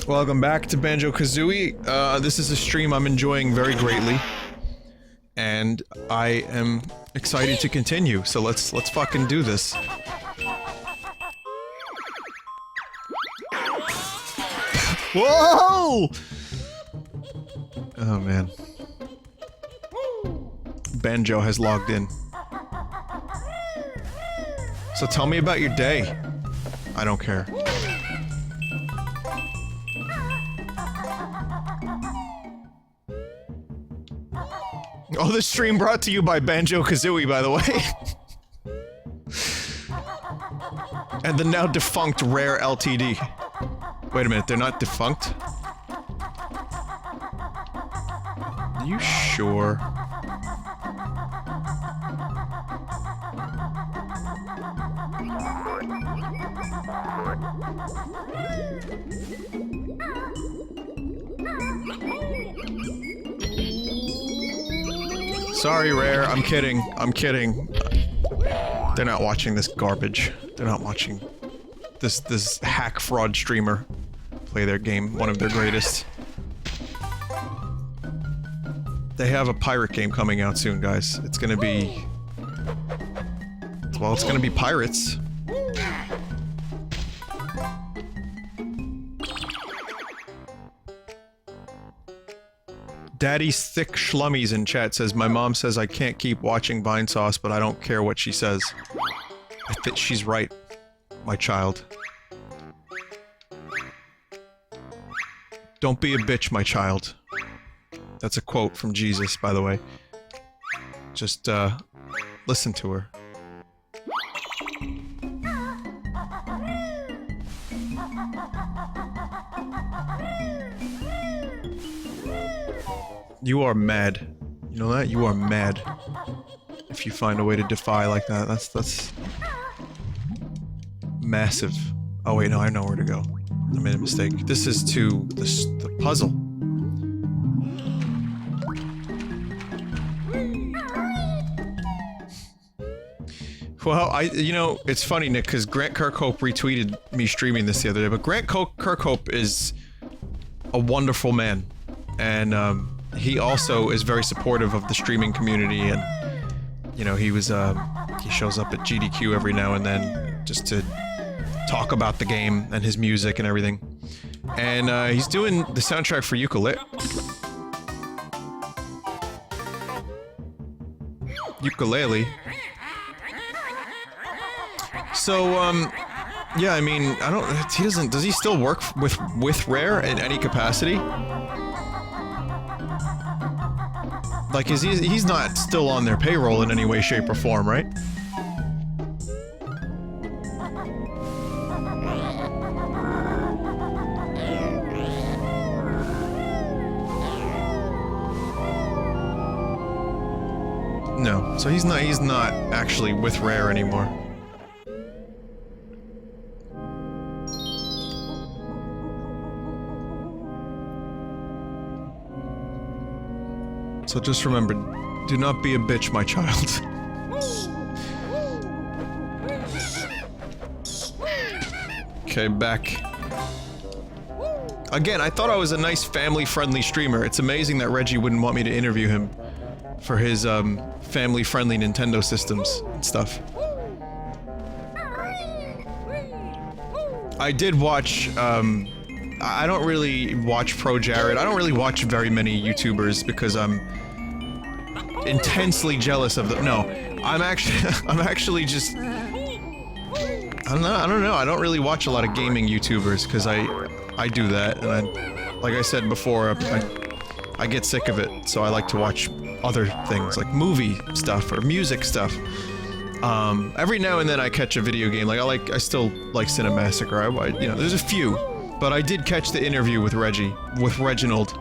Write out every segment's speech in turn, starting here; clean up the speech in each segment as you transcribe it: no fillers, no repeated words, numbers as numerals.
Welcome back to Banjo-Kazooie. This is a stream I'm enjoying very greatly. And I am excited to continue, so let's fucking do this. Whoa! Oh man. Banjo has logged in. So tell me about your day. I don't care. Oh, this stream brought to you by Banjo-Kazooie, by the way. And the now defunct Rare LTD. Wait a minute, they're not defunct? Are you sure? Sorry, Rare, I'm kidding. I'm kidding. They're not watching this garbage. They're not watching this hack fraud streamer play their game, one of their greatest. They have a pirate game coming out soon, guys. It's gonna be... well, it's gonna be pirates. Daddy's Thick Schlummies in chat says, my mom says I can't keep watching Vinesauce, but I don't care what she says. I think she's right, my child. Don't be a bitch, my child. That's a quote from Jesus, by the way. Just, listen to her. You are mad. You know that? You are mad. If you find a way to defy like that, that's... massive. Oh wait, no, I know where to go. I made a mistake. This is to the puzzle. Well, you know, it's funny, Nick, because Grant Kirkhope retweeted me streaming this the other day, but Grant Kirkhope is a wonderful man. And, he also is very supportive of the streaming community, and, you know, he was, he shows up at GDQ every now and then, just to talk about the game, and his music and everything. And, he's doing the soundtrack for Ukulele. So, yeah, I mean, I don't, he doesn't, does he still work with Rare in any capacity? Like, he's not still on their payroll in any way, shape, or form, right? No, so he's not actually with Rare anymore. So just remember, do not be a bitch, my child. Okay, back. Again, I thought I was a nice family-friendly streamer. It's amazing that Reggie wouldn't want me to interview him for his, family-friendly Nintendo systems and stuff. I did watch, I don't really watch Pro Jared. I don't really watch very many YouTubers because I'm intensely jealous of them. No, I'm actually just... I don't know, I don't really watch a lot of gaming YouTubers because I do that, and like I said before, I get sick of it, so I like to watch other things, like movie stuff or music stuff. Every now and then I catch a video game, like I still like Cinemassacre, you know, there's a few. But I did catch the interview with Reginald.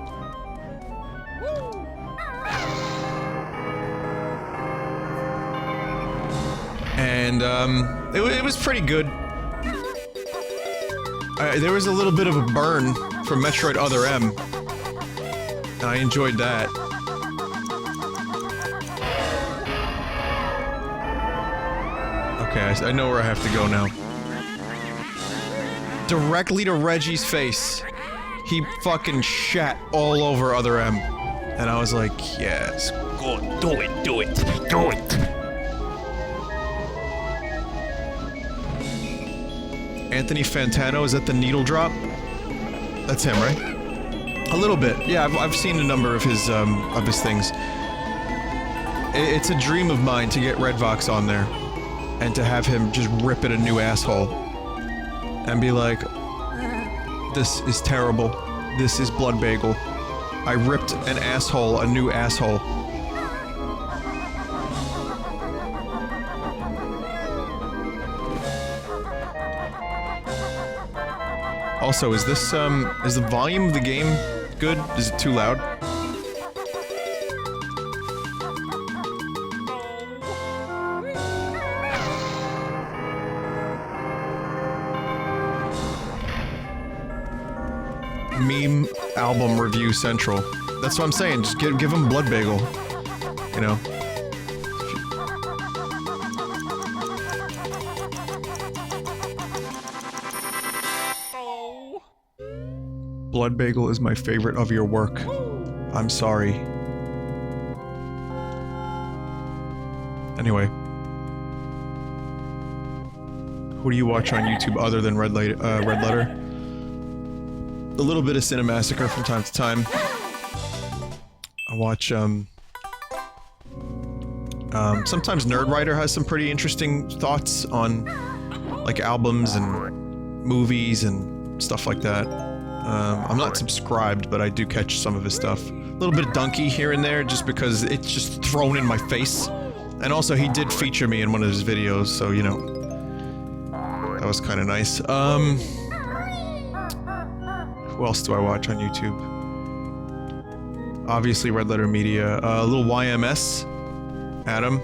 And, it was pretty good. There was a little bit of a burn from Metroid Other M. And I enjoyed that. Okay, I know where I have to go now. directly to Reggie's face. He fucking shat all over Other M. And I was like, yes, go, do it, do it, do it. Anthony Fantano, is that the needle drop? That's him, right? A little bit. Yeah, I've seen a number of his things. It's a dream of mine to get Redvox on there. And to have him just rip at a new asshole. And be like, this is terrible. This is Blood Bagel. I ripped an asshole, a new asshole. Also, is this, is the volume of the game good? Is it too loud? Meme album review central. That's what I'm saying. Just give him Blood Bagel. You know. Blood Bagel is my favorite of your work. I'm sorry. Anyway. Who do you watch on YouTube other than Red Letter? A little bit of Cinemassacre from time to time. I watch, sometimes Nerdwriter has some pretty interesting thoughts on, like, albums and movies and stuff like that. I'm not subscribed, but I do catch some of his stuff. A little bit of Donkey here and there, just because it's just thrown in my face. And also, he did feature me in one of his videos, so, you know. That was kind of nice. Who else do I watch on YouTube? Obviously, Red Letter Media. A little YMS. Adam.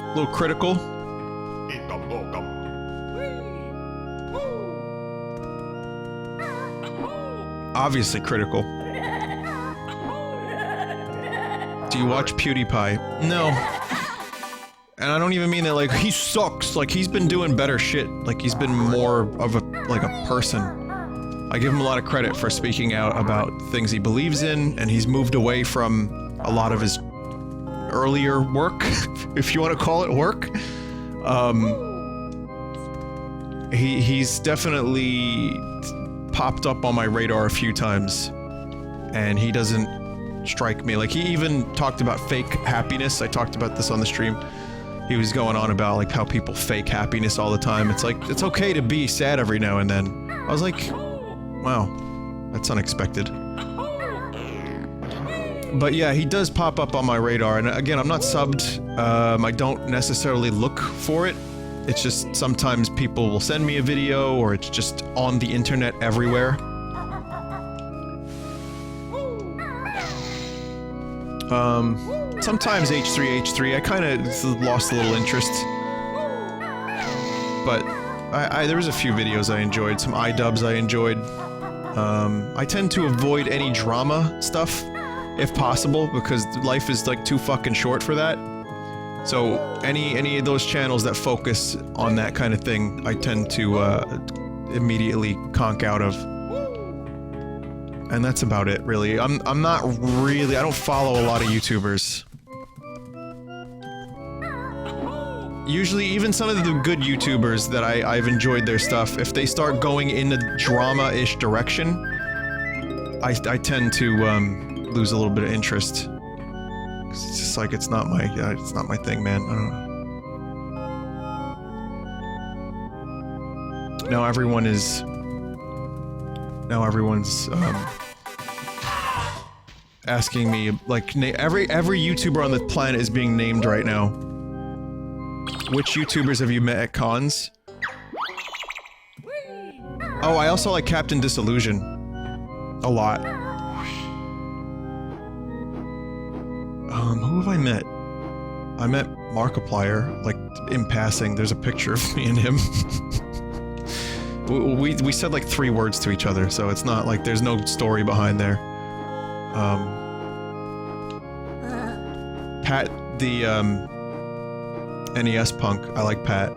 A little Critical. Obviously Critical. Do you watch PewDiePie? No. And I don't even mean that, like, he sucks. Like, he's been doing better shit. Like, he's been more of a, like, a person. I give him a lot of credit for speaking out about things he believes in, and he's moved away from a lot of his earlier work, if you want to call it work. He's definitely popped up on my radar a few times, and he doesn't strike me. Like, he even talked about fake happiness. I talked about this on the stream. He was going on about, like, how people fake happiness all the time. It's like, it's okay to be sad every now and then. I was like, wow, that's unexpected. But yeah, he does pop up on my radar, and again, I'm not subbed. I don't necessarily look for it. It's just sometimes people will send me a video, or it's just on the internet everywhere. Sometimes H3H3, I kind of lost a little interest. But there was a few videos I enjoyed, some iDubbbz I enjoyed. I tend to avoid any drama stuff, if possible, because life is, like, too fucking short for that. So, any of those channels that focus on that kind of thing, I tend to, immediately conk out of. And that's about it, really. I'm not really... I don't follow a lot of YouTubers. Usually, even some of the good YouTubers that I've enjoyed their stuff, if they start going in the drama-ish direction, I tend to, lose a little bit of interest. It's just like, it's not my thing, man. I don't know. Now everyone's, asking me, like, every YouTuber on the planet is being named right now. Which YouTubers have you met at cons? Oh, I also like Captain Disillusion. A lot. Who have I met? I met Markiplier, like, in passing. There's a picture of me and him. we said, like, 3 words to each other, so it's not like there's no story behind there. Pat, the NES punk. I like Pat.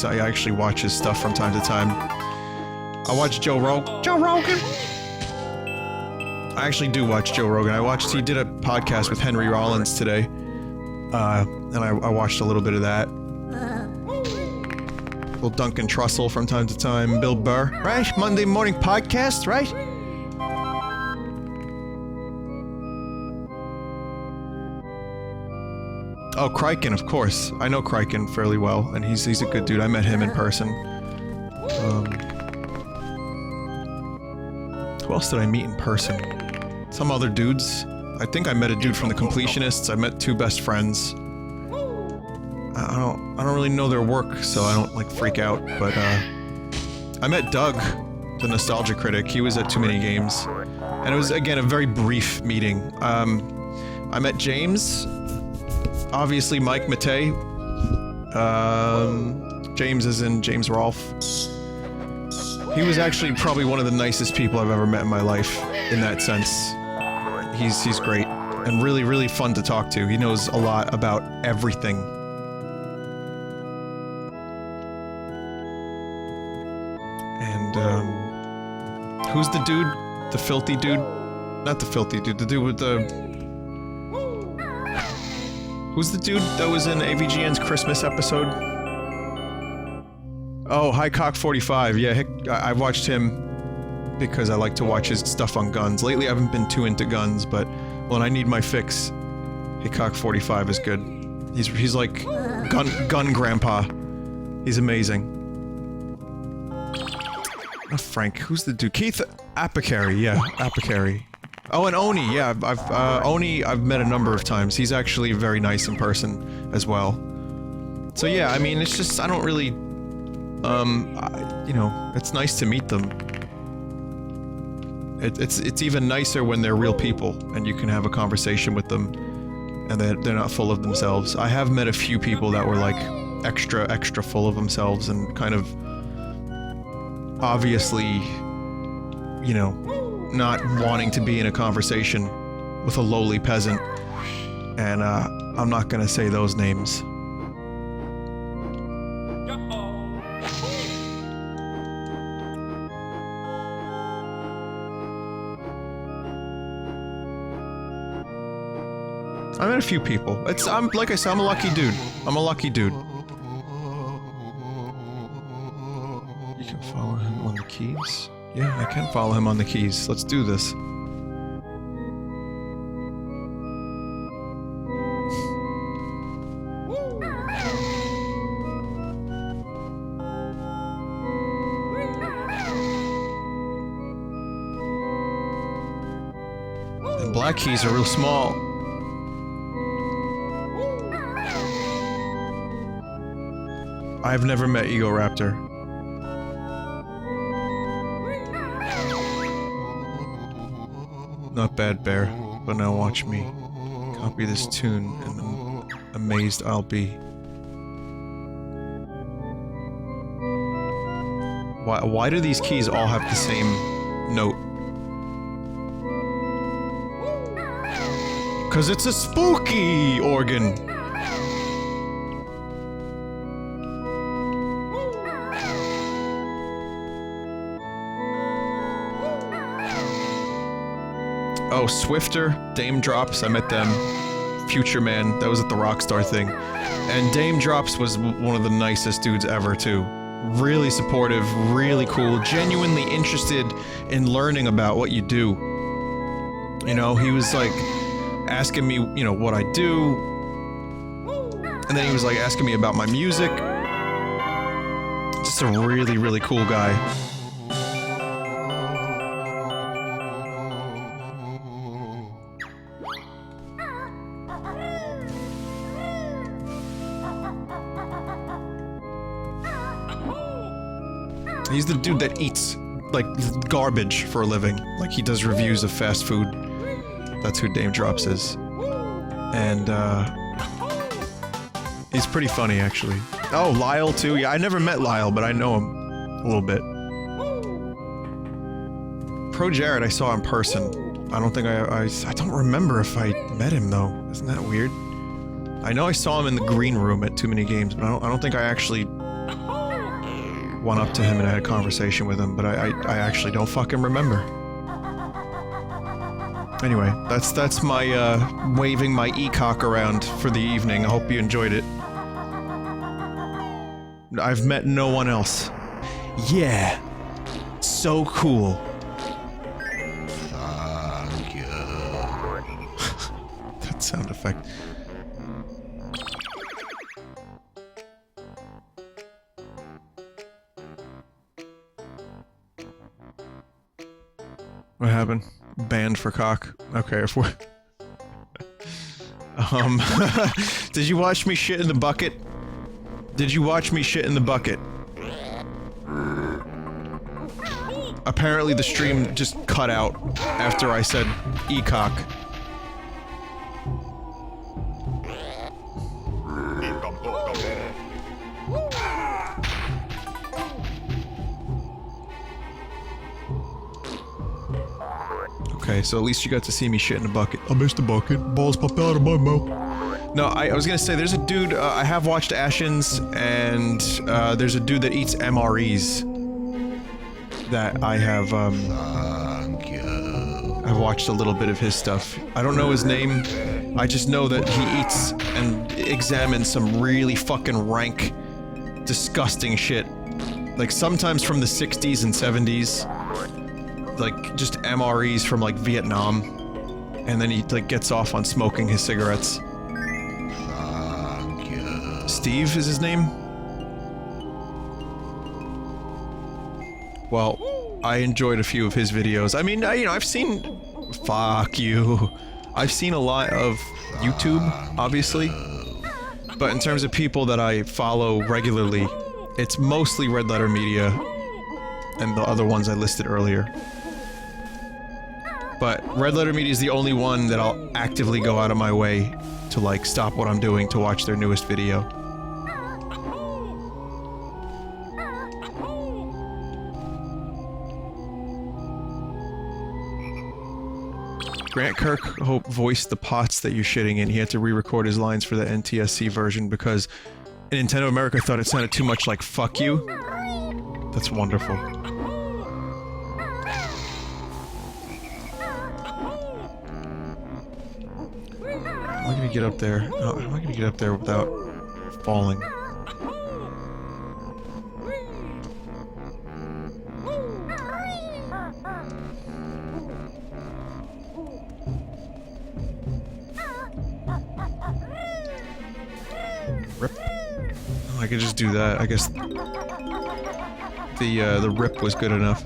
I actually watch his stuff from time to time. I watch Joe Rogan. I actually do watch Joe Rogan. He did a podcast with Henry Rollins today. And I watched a little bit of that. Little Duncan Trussell from time to time. Bill Burr. Right? Monday morning podcast, right? Oh, Kryken, of course. I know Kryken fairly well, and he's a good dude. I met him in person. Who else did I meet in person? Some other dudes. I think I met a dude from the Completionists. I met 2 best friends. I don't really know their work, so I don't like freak out. But I met Doug, the Nostalgia Critic. He was at Too Many Games, and it was again a very brief meeting. I met James. Obviously, Mike Matei. James is in James Rolfe. He was actually probably one of the nicest people I've ever met in my life, in that sense. He's great, and really, really fun to talk to. He knows a lot about everything. And, who's the dude? The filthy dude? Not the filthy dude, the dude with the... Who's the dude that was in AVGN's Christmas episode? Oh, Highcock45. Yeah, I watched him because I like to watch his stuff on guns. Lately, I haven't been too into guns, but when I need my fix, Hickcock45 is good. He's like gun grandpa. He's amazing. Not Frank. Who's the dude? Keith Apicary. Yeah, Apicary. Oh, and Oni, yeah, Oni I've met a number of times. He's actually very nice in person as well. So yeah, I mean, it's just, I don't really, you know, it's nice to meet them. It's even nicer when they're real people, and you can have a conversation with them, and they're not full of themselves. I have met a few people that were like, extra full of themselves, and kind of, obviously, you know, not wanting to be in a conversation with a lowly peasant, and I'm not gonna say those names. I met a few people. Like I said, I'm a lucky dude. I'm a lucky dude. You can follow him on the keys? Yeah, I can follow him on the keys. Let's do this. And black keys are real small. I've never met Ego Raptor. Not bad, Bear, but now watch me. Copy this tune, and I'm amazed I'll be. Why do these keys all have the same note? 'Cause it's a spooky organ! Oh, Swifter, Dame Drops, I met them. Future Man, that was at the Rockstar thing. And Dame Drops was one of the nicest dudes ever, too. Really supportive, really cool, genuinely interested in learning about what you do. You know, he was like, asking me, you know, what I do. And then he was like asking me about my music. Just a really, really cool guy. He's the dude that eats, like, garbage for a living. Like, he does reviews of fast food. That's who Dame Drops is. And, he's pretty funny, actually. Oh, Lyle, too. Yeah, I never met Lyle, but I know him a little bit. Pro Jared, I saw in person. I don't think I don't remember if I met him, though. Isn't that weird? I know I saw him in the green room at Too Many Games, but I don't think I actually went up to him and had a conversation with him, but I actually don't fucking remember. Anyway, that's my, waving my e-cock around for the evening. I hope you enjoyed it. I've met no one else. Yeah! So cool. Thank you. That sound effect. What happened? Banned for cock. Okay, if we're... Did you watch me shit in the bucket? Did you watch me shit in the bucket? Apparently the stream just cut out after I said e-cock. Okay, so at least you got to see me shit in a bucket. I missed the bucket. Balls popped out of my mouth. No, I was gonna say, there's a dude, I have watched Ashens, and, there's a dude that eats MREs that I have, Thank you. I've watched a little bit of his stuff. I don't know his name, I just know that he eats and examines some really fucking rank, disgusting shit. Like, sometimes from the 60s and 70s. Like, just MREs from, like, Vietnam. And then he, like, gets off on smoking his cigarettes. Thank you. Steve is his name? Well, I enjoyed a few of his videos. I mean, you know, I've seen... Fuck you. I've seen a lot of YouTube, obviously. But in terms of people that I follow regularly, it's mostly Red Letter Media and the other ones I listed earlier. But Red Letter Media is the only one that I'll actively go out of my way to, like, stop what I'm doing to watch their newest video. Grant Kirkhope voiced the pots that you're shitting in. He had to re-record his lines for the NTSC version because Nintendo America thought it sounded too much like "fuck you." That's wonderful. How am I gonna get up there? How am I gonna get up there without falling? Rip. Oh, I could just do that. I guess the rip was good enough.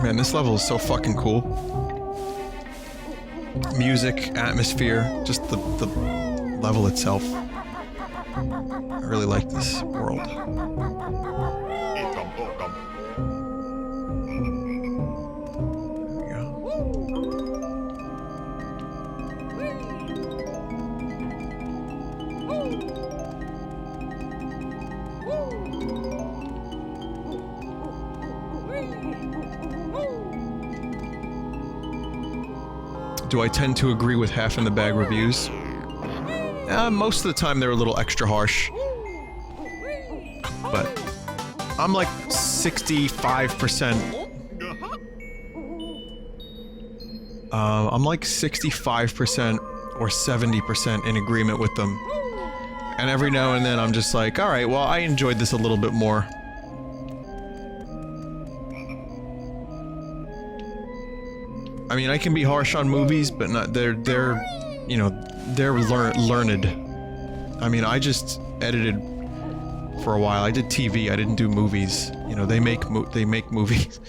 Man, this level is so fucking cool. Music, atmosphere, just the level itself. I really like this world. There we go. Do I tend to agree with half in the bag reviews? Most of the time they're a little extra harsh. But I'm like 65%. I'm like 65% or 70% in agreement with them. And every now and then I'm just like, alright, well, I enjoyed this a little bit more. I mean, I can be harsh on movies, but not, they're, you know, they're learned. I mean, I just edited for a while. I did TV, I didn't do movies. You know, they make movies.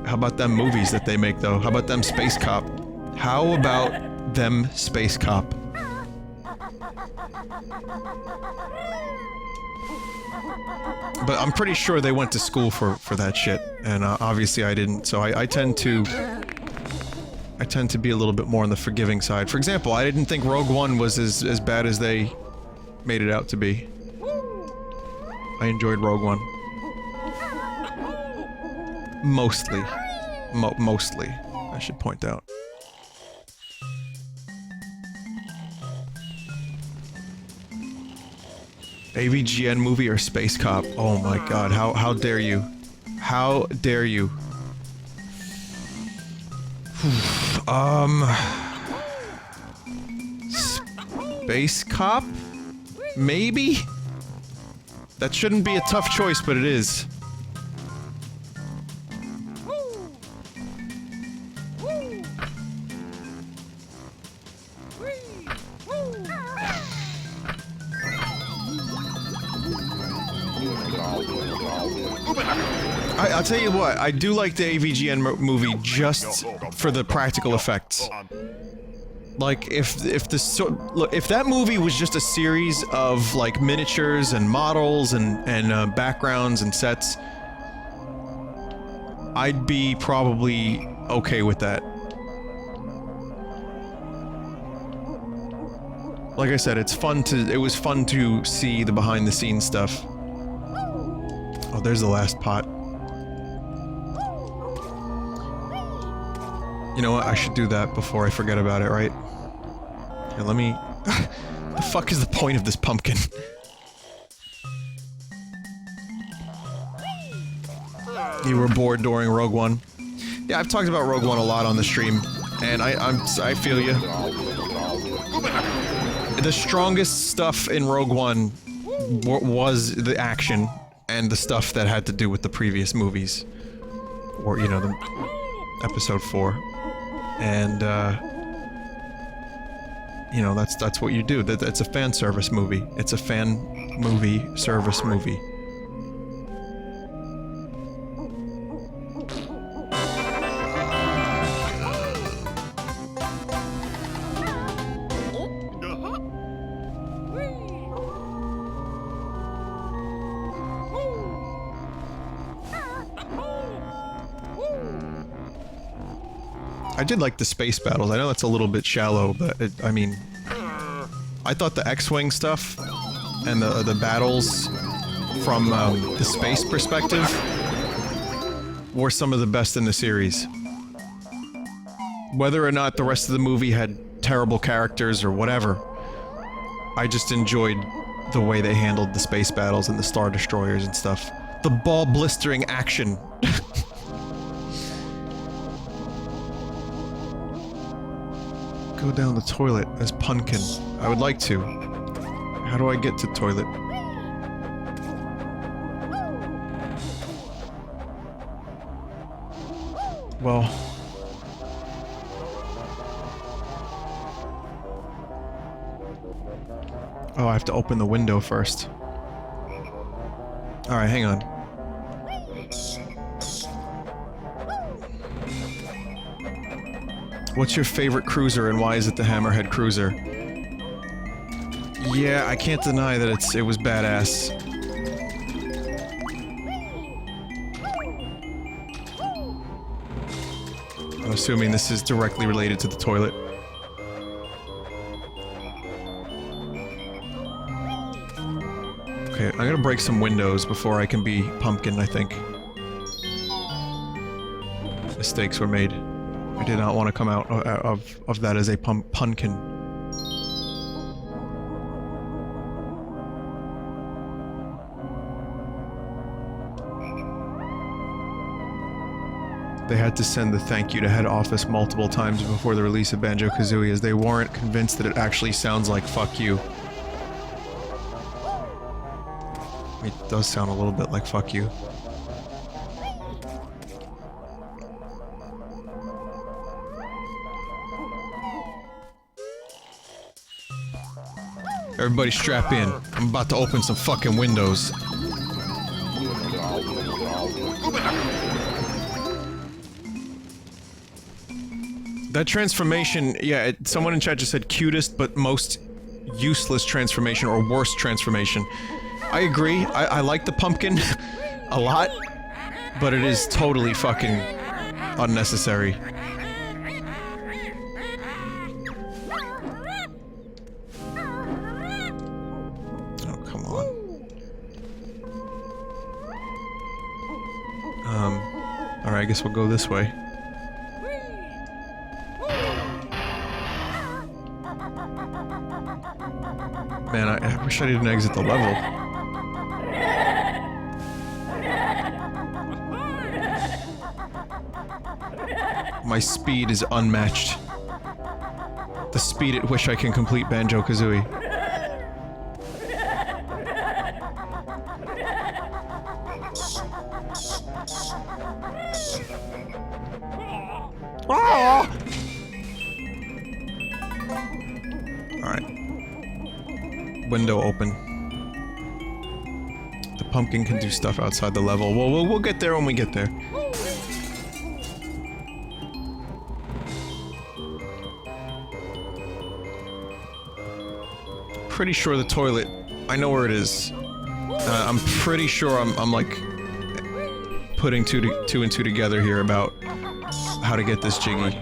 How about them movies that they make, though? How about them Space Cop? How about them Space Cop? But I'm pretty sure they went to school for that shit, and obviously I didn't, so I tend to be a little bit more on the forgiving side. For example, I didn't think Rogue One was as bad as they made it out to be. I enjoyed Rogue One. Mostly. Mostly, I should point out. AVGN movie or Space Cop? Oh my god, how dare you? How dare you? Space Cop? Maybe? That shouldn't be a tough choice, but it is. I'll tell you what, I do like the AVGN movie just for the practical effects. Like, if that movie was just a series of, like, miniatures and models and backgrounds and sets, I'd be probably okay with that. Like I said, it was fun to see the behind-the-scenes stuff. Oh, there's the last pot. You know what? I should do that before I forget about it, right? Here, let me... The fuck is the point of this pumpkin? You were bored during Rogue One. Yeah, I've talked about Rogue One a lot on the stream, and I feel you. The strongest stuff in Rogue One was the action and the stuff that had to do with the previous movies. Or, you know, the episode 4. And, you know, that's what you do. It's a fan service movie. It's a fan movie service movie. I did like the space battles. I know that's a little bit shallow, but I mean, I thought the X-Wing stuff and the battles from the space perspective were some of the best in the series. Whether or not the rest of the movie had terrible characters or whatever, I just enjoyed the way they handled the space battles and the Star Destroyers and stuff. The ball-blistering action. Go down the toilet as Punkin. I would like to. How do I get to toilet? Well... Oh, I have to open the window first. Alright, hang on. What's your favorite cruiser and why is it the Hammerhead cruiser? Yeah, I can't deny that it was badass. I'm assuming this is directly related to the toilet. Okay, I'm gonna break some windows before I can be Pumpkin, I think. Mistakes were made. I did not want to come out of that as a punkin. They had to send the thank you to head office multiple times before the release of Banjo-Kazooie as they weren't convinced that it actually sounds like fuck you. It does sound a little bit like fuck you. Everybody strap in. I'm about to open some fucking windows. That transformation, yeah, someone in chat just said cutest but most useless transformation or worst transformation. I agree. I like the pumpkin a lot, but it is totally fucking unnecessary. Alright, I guess we'll go this way. Man, I wish I didn't exit the level. My speed is unmatched. The speed at which I can complete Banjo-Kazooie. Ah! Alright. Window open. The pumpkin can do stuff outside the level. Well, we'll get there when we get there. Pretty sure the toilet. I know where it is. I'm pretty sure I'm like putting two and two together here about how to get this jiggy.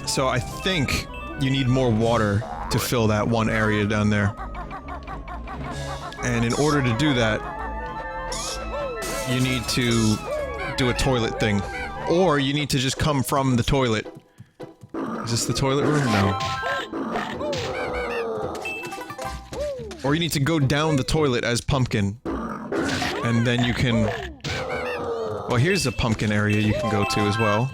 So I think you need more water to fill that one area down there. And in order to do that, you need to do a toilet thing. Or you need to just come from the toilet. Is this the toilet room? No. Or you need to go down the toilet as Pumpkin. And then you can... Well, here's a pumpkin area you can go to as well.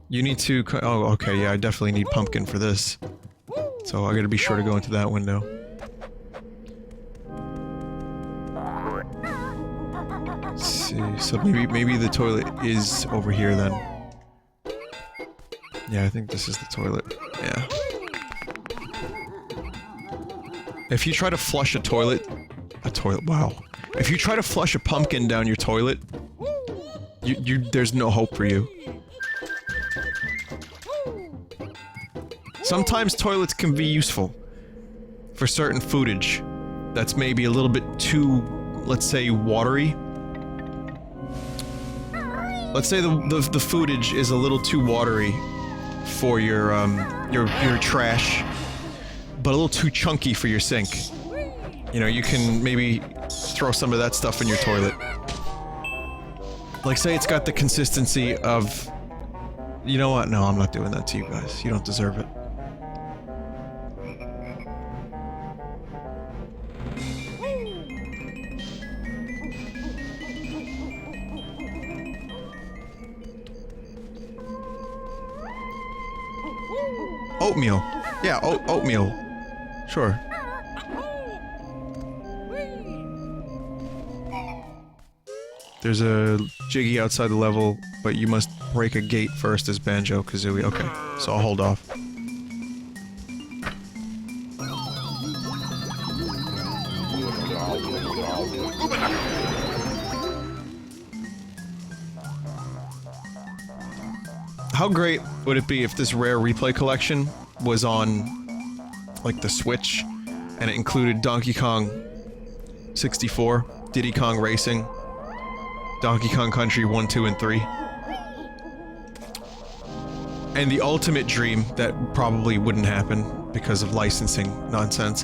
You need to... Oh, okay, yeah, I definitely need Pumpkin for this. So I gotta be sure to go into that window. Let's see, so maybe the toilet is over here then. Yeah, I think this is the toilet. Yeah. If you try to flush a toilet... wow. If you try to flush a pumpkin down your toilet, there's no hope for you. Sometimes toilets can be useful for certain foodage that's maybe a little bit too, let's say, watery. Let's say the foodage is a little too watery for your trash, but a little too chunky for your sink. You know, you can maybe throw some of that stuff in your toilet. Like, say it's got the consistency of... You know what? No, I'm not doing that to you guys. You don't deserve it. Oatmeal. Yeah, oatmeal. Sure. There's a jiggy outside the level, but you must break a gate first as Banjo-Kazooie. Okay, so I'll hold off. How great would it be if this Rare Replay collection was on, like, the Switch, and it included Donkey Kong 64, Diddy Kong Racing, Donkey Kong Country 1, 2, and 3. And the ultimate dream that probably wouldn't happen because of licensing nonsense,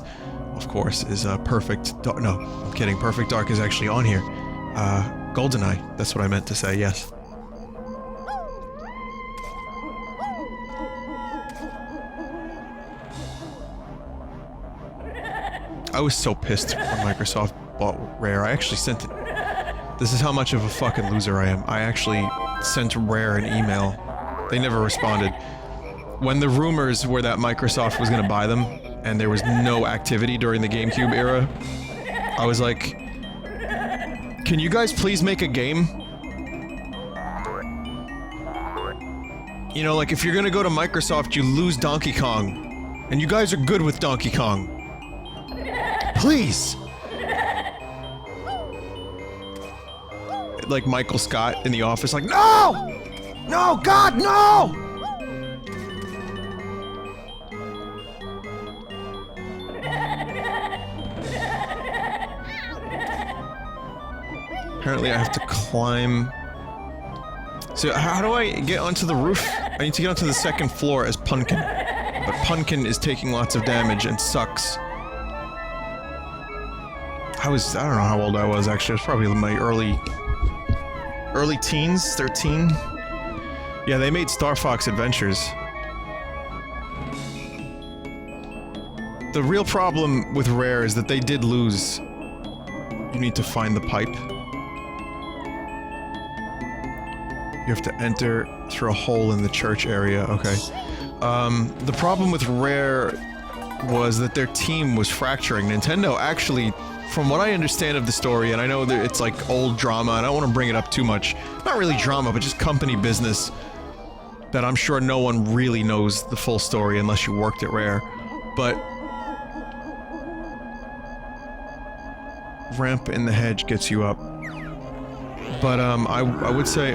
of course, is Perfect Dark. No, I'm kidding. Perfect Dark is actually on here. GoldenEye. That's what I meant to say, yes. I was so pissed when Microsoft bought Rare. I actually sent it. This is how much of a fucking loser I am. I actually sent Rare an email. They never responded. When the rumors were that Microsoft was gonna buy them, and there was no activity during the GameCube era, I was like, can you guys please make a game? You know, like, if you're gonna go to Microsoft, you lose Donkey Kong. And you guys are good with Donkey Kong. Please! Like Michael Scott in The Office, like, no! No, God, no! Apparently I have to climb... So how do I get onto the roof? I need to get onto the second floor as Punkin. But Punkin is taking lots of damage and sucks. I don't know how old I was actually. It was probably my early teens, 13. Yeah, they made Star Fox Adventures. The real problem with Rare is that they did lose. You need to find the pipe. You have to enter through a hole in the church area. Okay. The problem with Rare was that their team was fracturing. Nintendo actually, from what I understand of the story, and I know that it's like old drama, and I don't want to bring it up too much. Not really drama, but just company business that I'm sure no one really knows the full story unless you worked at Rare. But ramp in the hedge gets you up. But I would say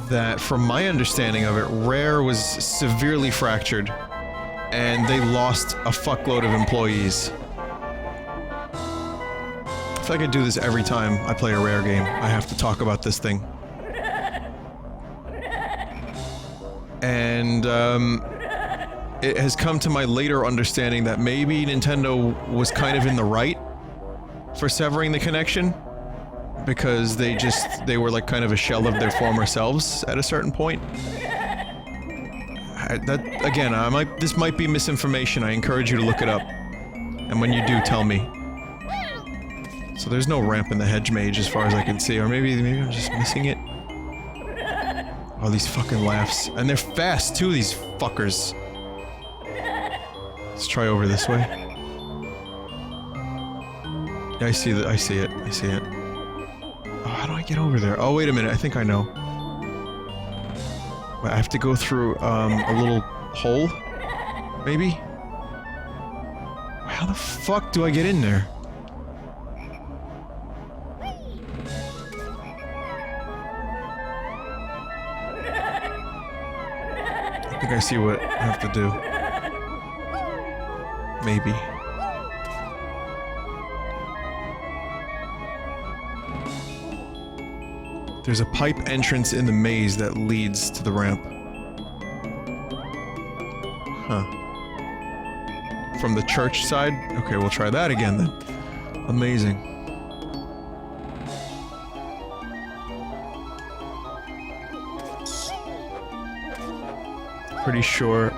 that from my understanding of it, Rare was severely fractured and they lost a fuckload of employees. I feel like I do this every time I play a Rare game. I have to talk about this thing. And it has come to my later understanding that maybe Nintendo was kind of in the right for severing the connection, because they were like kind of a shell of their former selves at a certain point. This might be misinformation. I encourage you to look it up, and when you do, tell me. So there's no ramp in the hedge mage as far as I can see, or maybe I'm just missing it. Oh, these fucking laughs, and they're fast too. These fuckers. Let's try over this way. Yeah, I see it. I see it. Oh, how do I get over there? Oh, wait a minute. I think I know. Wait, I have to go through, a little hole? Maybe? How the fuck do I get in there? I think I see what I have to do. Maybe. There's a pipe entrance in the maze that leads to the ramp. Huh. From the church side? Okay, we'll try that again then. Amazing. Pretty sure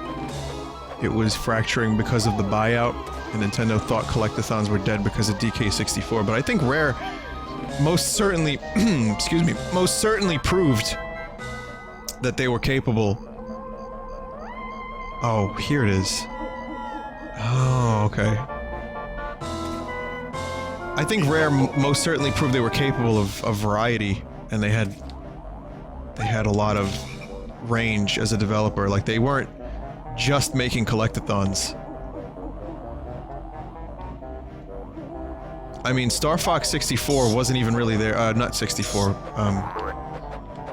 it was fracturing because of the buyout, and Nintendo thought collectathons were dead because of DK64, but I think Rare most certainly, excuse me, most certainly proved that they were capable. Oh, here it is. Oh, okay. I think Rare most certainly proved they were capable of variety, and they had a lot of range as a developer. Like, they weren't just making collectathons. I mean, Star Fox 64 wasn't even really there, not 64,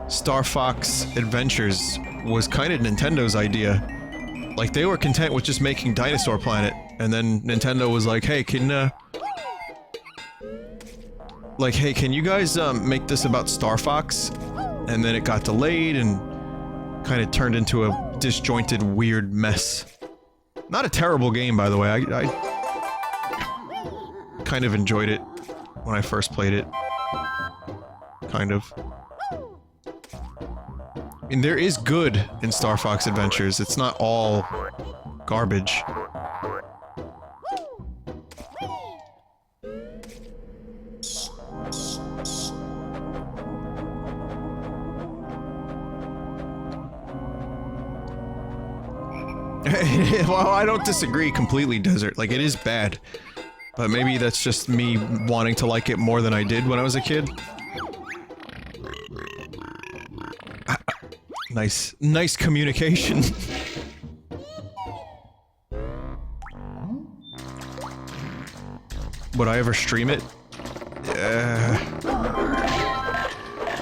Star Fox Adventures was kind of Nintendo's idea. Like, they were content with just making Dinosaur Planet, and then Nintendo was like, hey, can you guys, make this about Star Fox? And then it got delayed and kind of turned into a disjointed, weird mess. Not a terrible game, by the way. I kind of enjoyed it when I first played it. Kind of. I mean, there is good in Star Fox Adventures. It's not all garbage. Well, I don't disagree completely, Desert. Like, it is bad. But maybe that's just me wanting to like it more than I did when I was a kid. Nice communication. Would I ever stream it?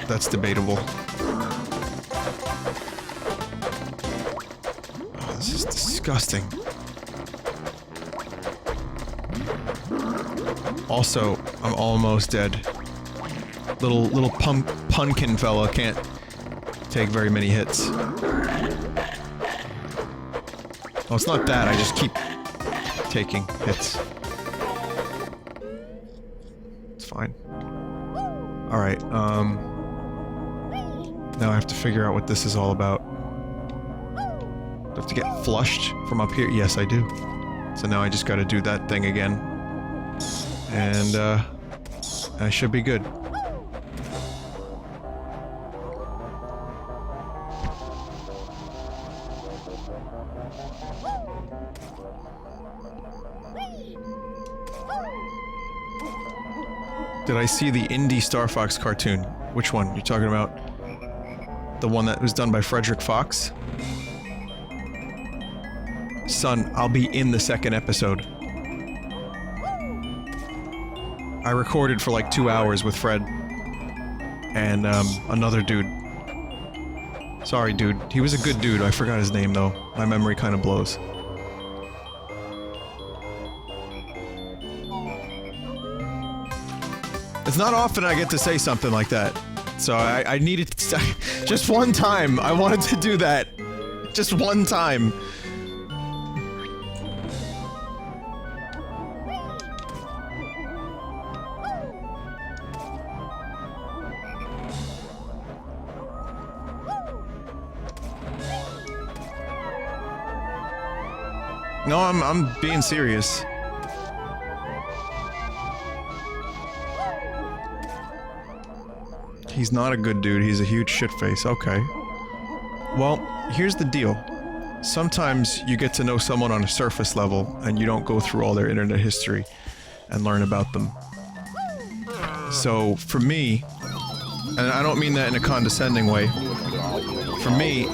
That's debatable. Oh, this is disgusting. Also, I'm almost dead. Little pumpkin fella can't take very many hits. Oh, it's not that, I just keep taking hits. Alright, now I have to figure out what this is all about. Do I have to get flushed from up here? Yes, I do. So now I just gotta do that thing again. And, I should be good. Did I see the indie Star Fox cartoon? Which one? You're talking about the one that was done by Frederick Fox? Son, I'll be in the second episode. I recorded for like 2 hours with Fred. And, another dude. Sorry, dude. He was a good dude. I forgot his name, though. My memory kind of blows. It's not often I get to say something like that. So I needed to... Just one time, I wanted to do that. Just one time. No, I'm being serious. He's not a good dude, he's a huge shitface, okay. Well, here's the deal. Sometimes you get to know someone on a surface level, and you don't go through all their internet history and learn about them. So, for me, and I don't mean that in a condescending way, for me,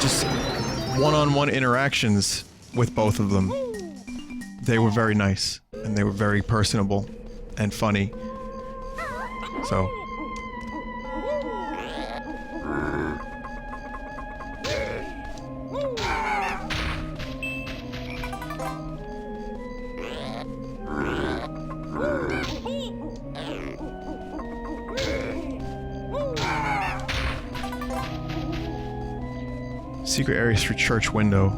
just one-on-one interactions with both of them, they were very nice, and they were very personable and funny. So... Secret areas through church window.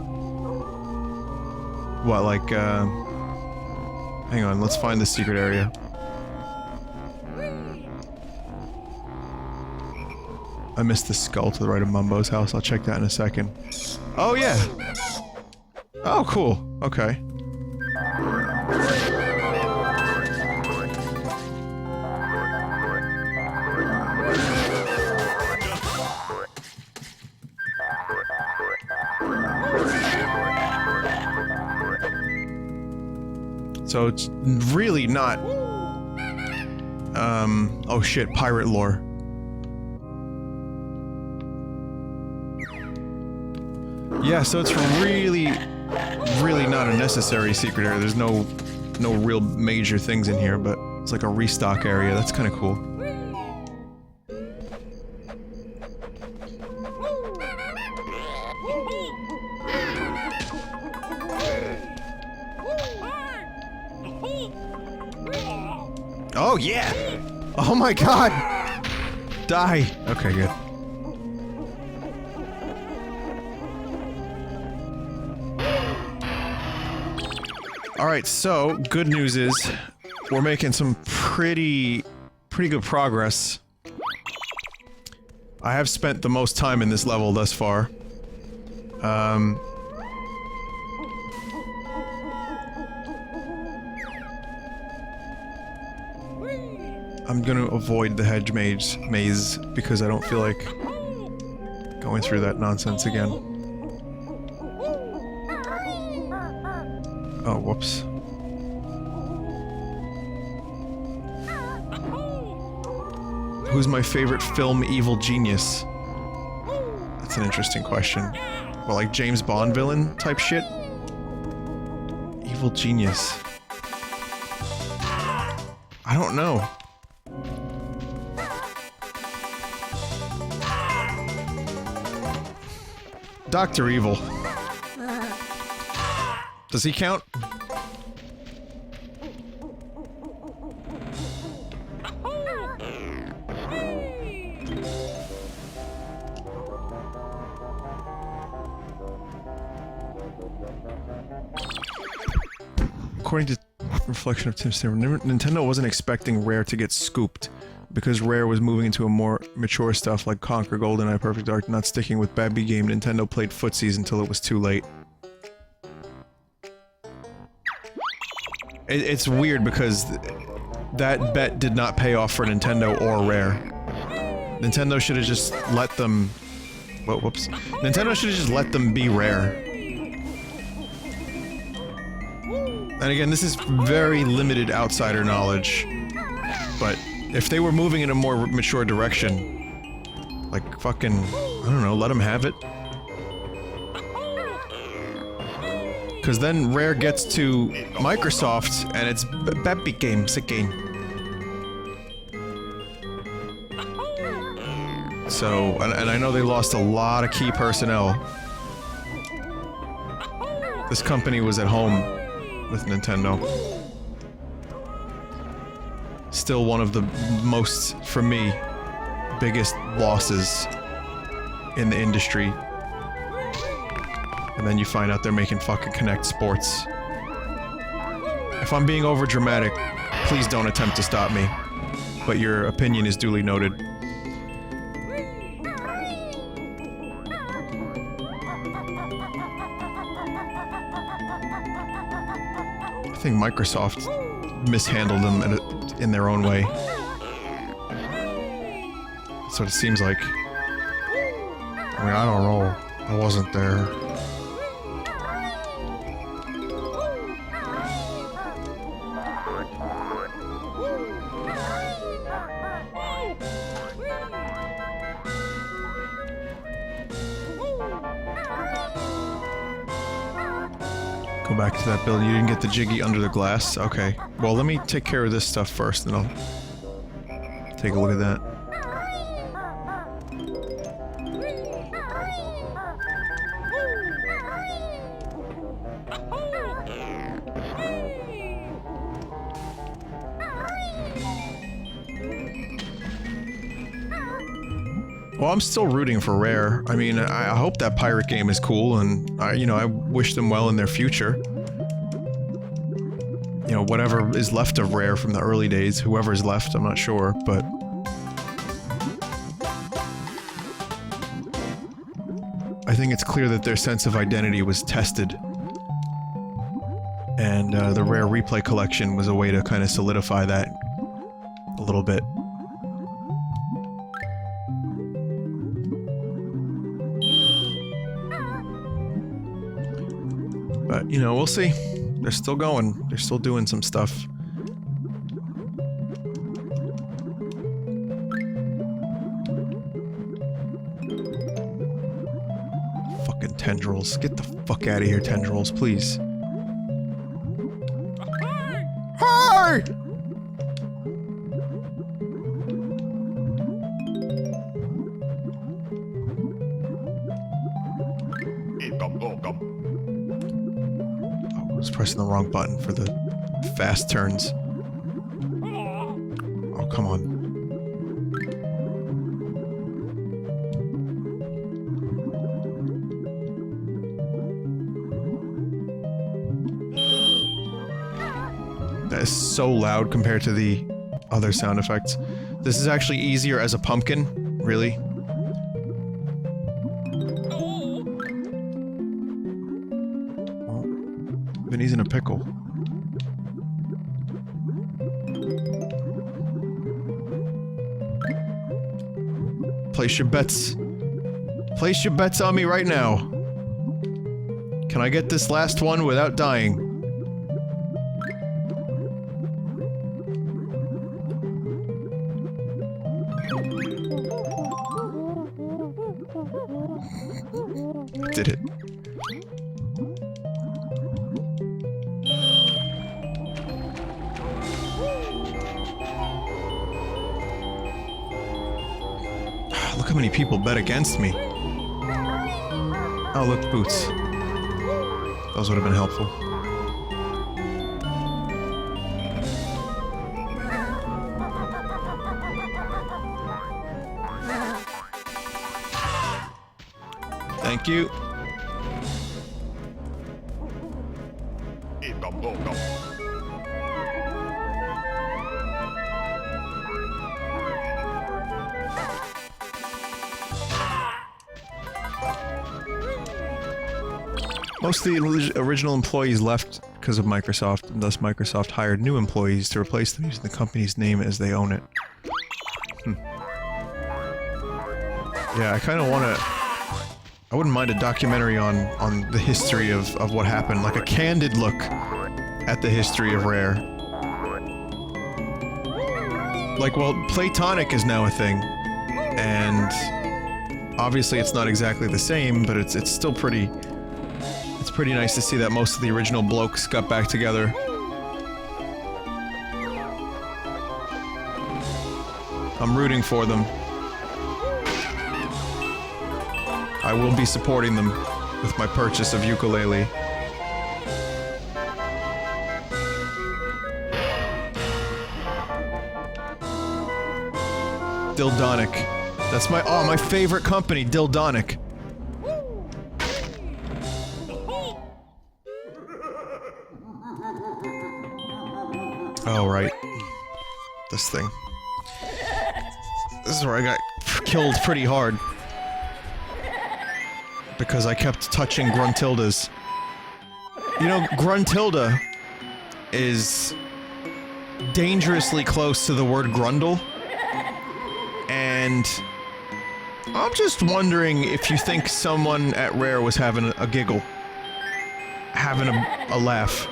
What, like, hang on, let's find the secret area. I missed the skull to the right of Mumbo's house, I'll check that in a second. Oh, yeah! Oh, cool. Okay. So it's really not... oh shit, pirate lore. Yeah, so it's really not a necessary secret area. There's no real major things in here, but it's like a restock area. That's kind of cool. Oh, yeah! Oh my god! Die! Okay, good. Alright, so, good news is, we're making some pretty good progress. I have spent the most time in this level thus far. I'm gonna avoid the hedge maze because I don't feel like going through that nonsense again. Oh, whoops. Who's my favorite film evil genius? That's an interesting question. Well, like James Bond villain type shit? Evil genius. I don't know. Dr. Evil. Does he count? According to Reflection of Tim Stammer, Nintendo wasn't expecting Rare to get scooped because Rare was moving into a more mature stuff like Conquer, GoldenEye, Perfect Dark, not sticking with bad B game, Nintendo played footsies until it was too late. It's weird because that bet did not pay off for Nintendo or Rare. Nintendo should have just let them... Whoa, whoops. Nintendo should have just let them be Rare. And again, this is very limited outsider knowledge, but if they were moving in a more mature direction, like fucking, I don't know, let them have it. Because then Rare gets to Microsoft, and it's Vappy games again. So, and I know they lost a lot of key personnel. This company was at home with Nintendo. Still one of the most, for me, biggest losses in the industry. And then you find out they're making fucking Connect Sports. If I'm being over dramatic, please don't attempt to stop me. But your opinion is duly noted. I think Microsoft mishandled them in their own way. That's what it seems like. I mean, I don't know. I wasn't there. Go back to that building. You didn't get the Jiggy under the glass? Okay. Well, let me take care of this stuff first, and I'll take a look at that. Well, I'm still rooting for Rare. I mean, I hope that pirate game is cool, and you know, I wish them well in their future. You know, whatever is left of Rare from the early days, whoever's left, I'm not sure, but... I think it's clear that their sense of identity was tested. And the Rare Replay Collection was a way to kind of solidify that a little bit. But, you know, we'll see. They're still going. They're still doing some stuff. Fucking tendrils. Get the fuck out of here, tendrils, please. Hi! Pressing the wrong button for the fast turns. Oh, come on. That is so loud compared to the other sound effects. This is actually easier as a pumpkin, really. Vinny's in a pickle. Place your bets. Place your bets on me right now. Can I get this last one without dying? Did it. Look how many people bet against me. Oh, look, boots. Those would have been helpful. Thank you. Most of the original employees left because of Microsoft, and thus Microsoft hired new employees to replace them using the company's name as they own it. Yeah, I kind of want to... I wouldn't mind a documentary on the history of what happened, like a candid look at the history of Rare. Like, well, Platonic is now a thing, and obviously it's not exactly the same, but it's still pretty... It's pretty nice to see that most of the original blokes got back together. I'm rooting for them. I will be supporting them with my purchase of ukulele. Dildonic. That's my favorite company, Dildonic. Oh, right. This thing. This is where I got killed pretty hard. Because I kept touching Gruntilda's. You know, Gruntilda is dangerously close to the word Grundle. And I'm just wondering if you think someone at Rare was having a giggle. Having a laugh.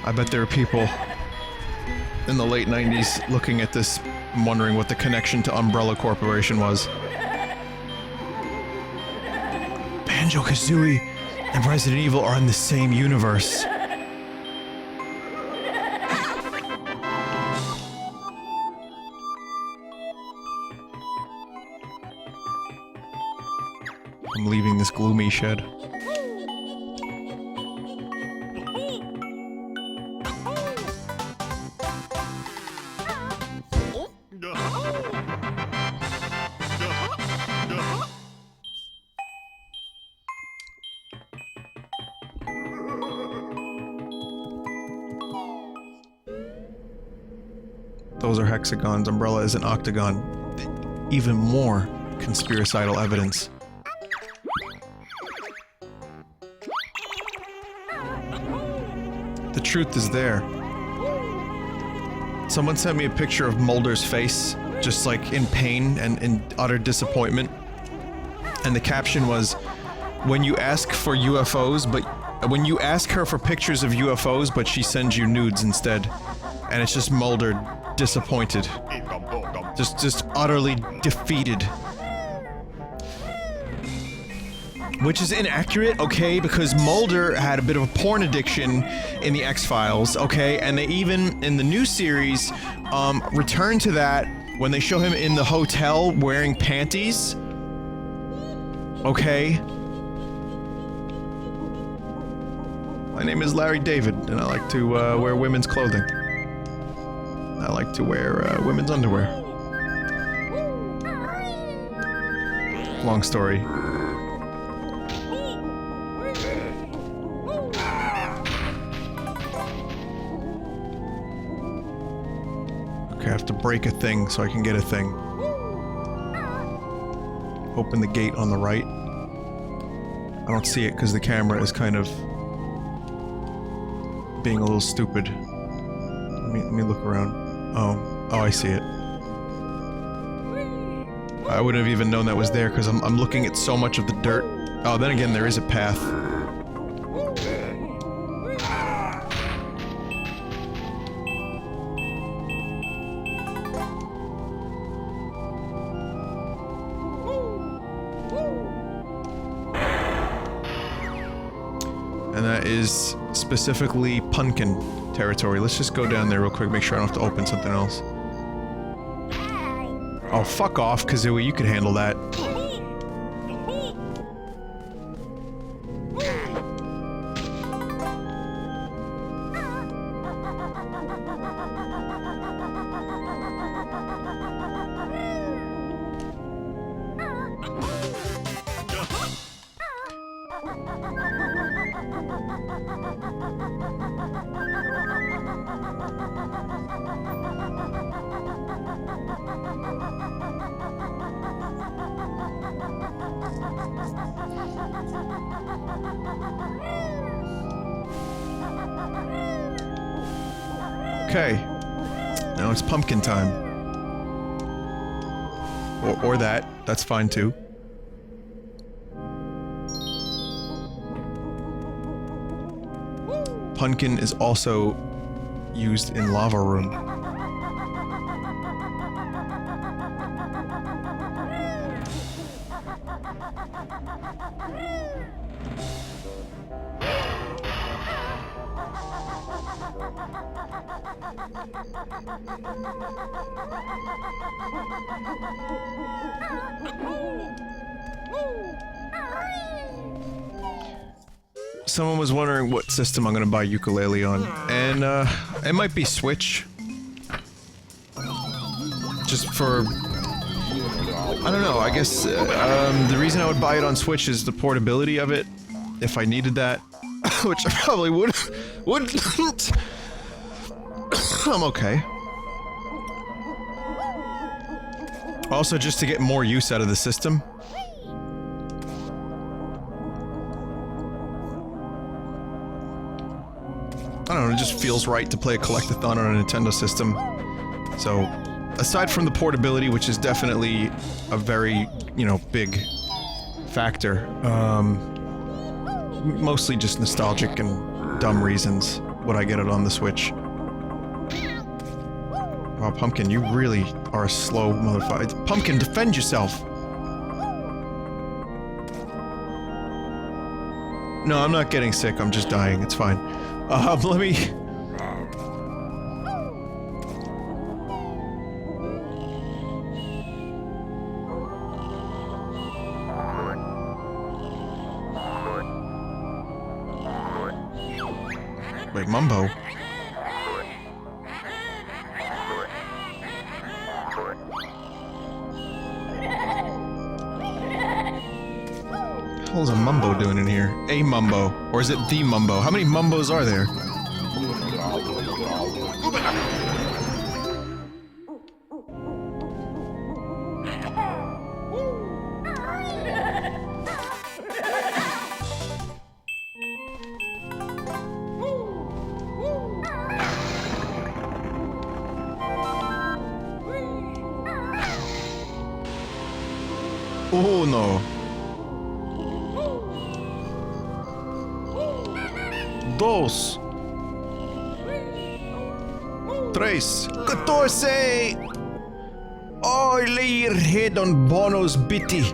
I bet there are people in the late 90s looking at this and wondering what the connection to Umbrella Corporation was. Banjo-Kazooie and Resident Evil are in the same universe. I'm leaving this gloomy shed. Those are hexagons. Umbrella is an octagon. Even more conspiracidal evidence. The truth is there. Someone sent me a picture of Mulder's face, just like in pain and in utter disappointment. And the caption was, when you ask for UFOs, but when you ask her for pictures of UFOs, but she sends you nudes instead. And it's just Mulder disappointed. Just utterly defeated. Which is inaccurate, okay, because Mulder had a bit of a porn addiction in the X-Files, okay, and they even, in the new series, return to that when they show him in the hotel wearing panties. Okay. My name is Larry David, and I like to wear women's clothing. I like to wear women's underwear. Long story. Okay, I have to break a thing so I can get a thing. Open the gate on the right. I don't see it because the camera is kind of being a little stupid. Let me look around. Oh, I see it. I wouldn't have even known that was there because I'm looking at so much of the dirt. Oh, then again, there is a path. And that is specifically Pumpkin territory. Let's just go down there real quick, make sure I don't have to open something else. Oh, fuck off, Kazooie, you can handle that. Okay. Now it's pumpkin time. Or that. That's fine too. Pumpkin is also used in Lava Room. Someone was wondering what system I'm gonna buy ukulele on, and it might be Switch. Just for... I don't know, I guess the reason I would buy it on Switch is the portability of it, if I needed that, which I probably wouldn't. I'm okay. Also, just to get more use out of the system. I don't know, it just feels right to play a collectathon on a Nintendo system. So, aside from the portability, which is definitely a very, you know, big factor, mostly just nostalgic and dumb reasons would I get it on the Switch. Wow, Pumpkin, you really are a slow motherfucker. Pumpkin, defend yourself! No, I'm not getting sick, I'm just dying, it's fine. Let me... Wait, Mumbo? What the hell is a Mumbo doing in here? A Mumbo. Or is it the Mumbo? How many Mumbos are there? Uno. Dos. Tres. 14. Oh, lay your head on Bono's bitty.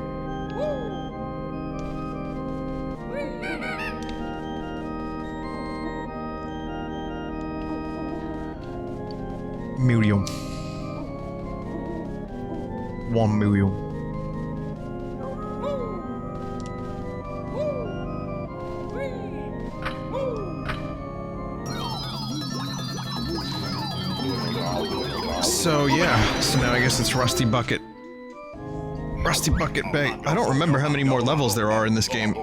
Million. 1 million. So yeah, so now I guess it's Rusty Bucket. Rusty Bucket Bay. I don't remember how many more levels there are in this game.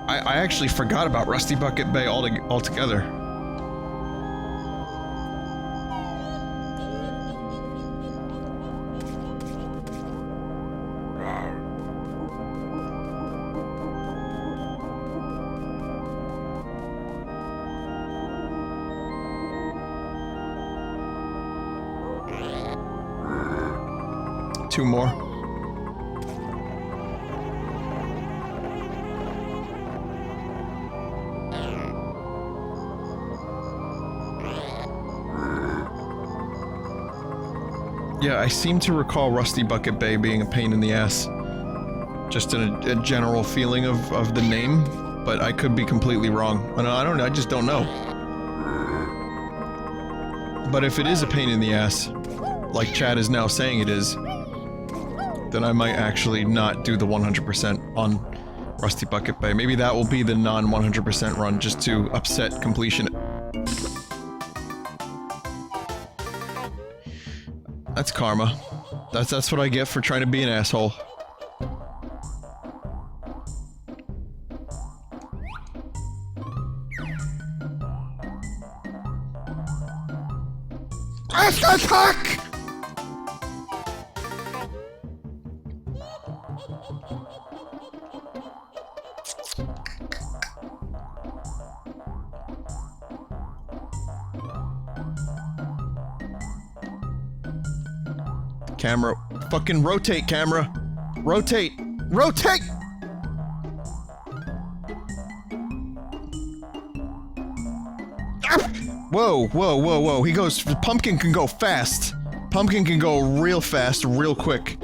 I actually forgot about Rusty Bucket Bay altogether. Two more. Yeah, I seem to recall Rusty Bucket Bay being a pain in the ass. Just a general feeling of the name, but I could be completely wrong. I just don't know. But if it is a pain in the ass, like Chad is now saying it is, then I might actually not do the 100% on Rusty Bucket Bay. Maybe that will be the non-100% run, just to upset completion. That's karma. That's what I get for trying to be an asshole. Attack! Camera. Fucking rotate, camera. Rotate. Rotate! Whoa, whoa, whoa, whoa. He goes... Pumpkin can go fast. Pumpkin can go real fast, real quick.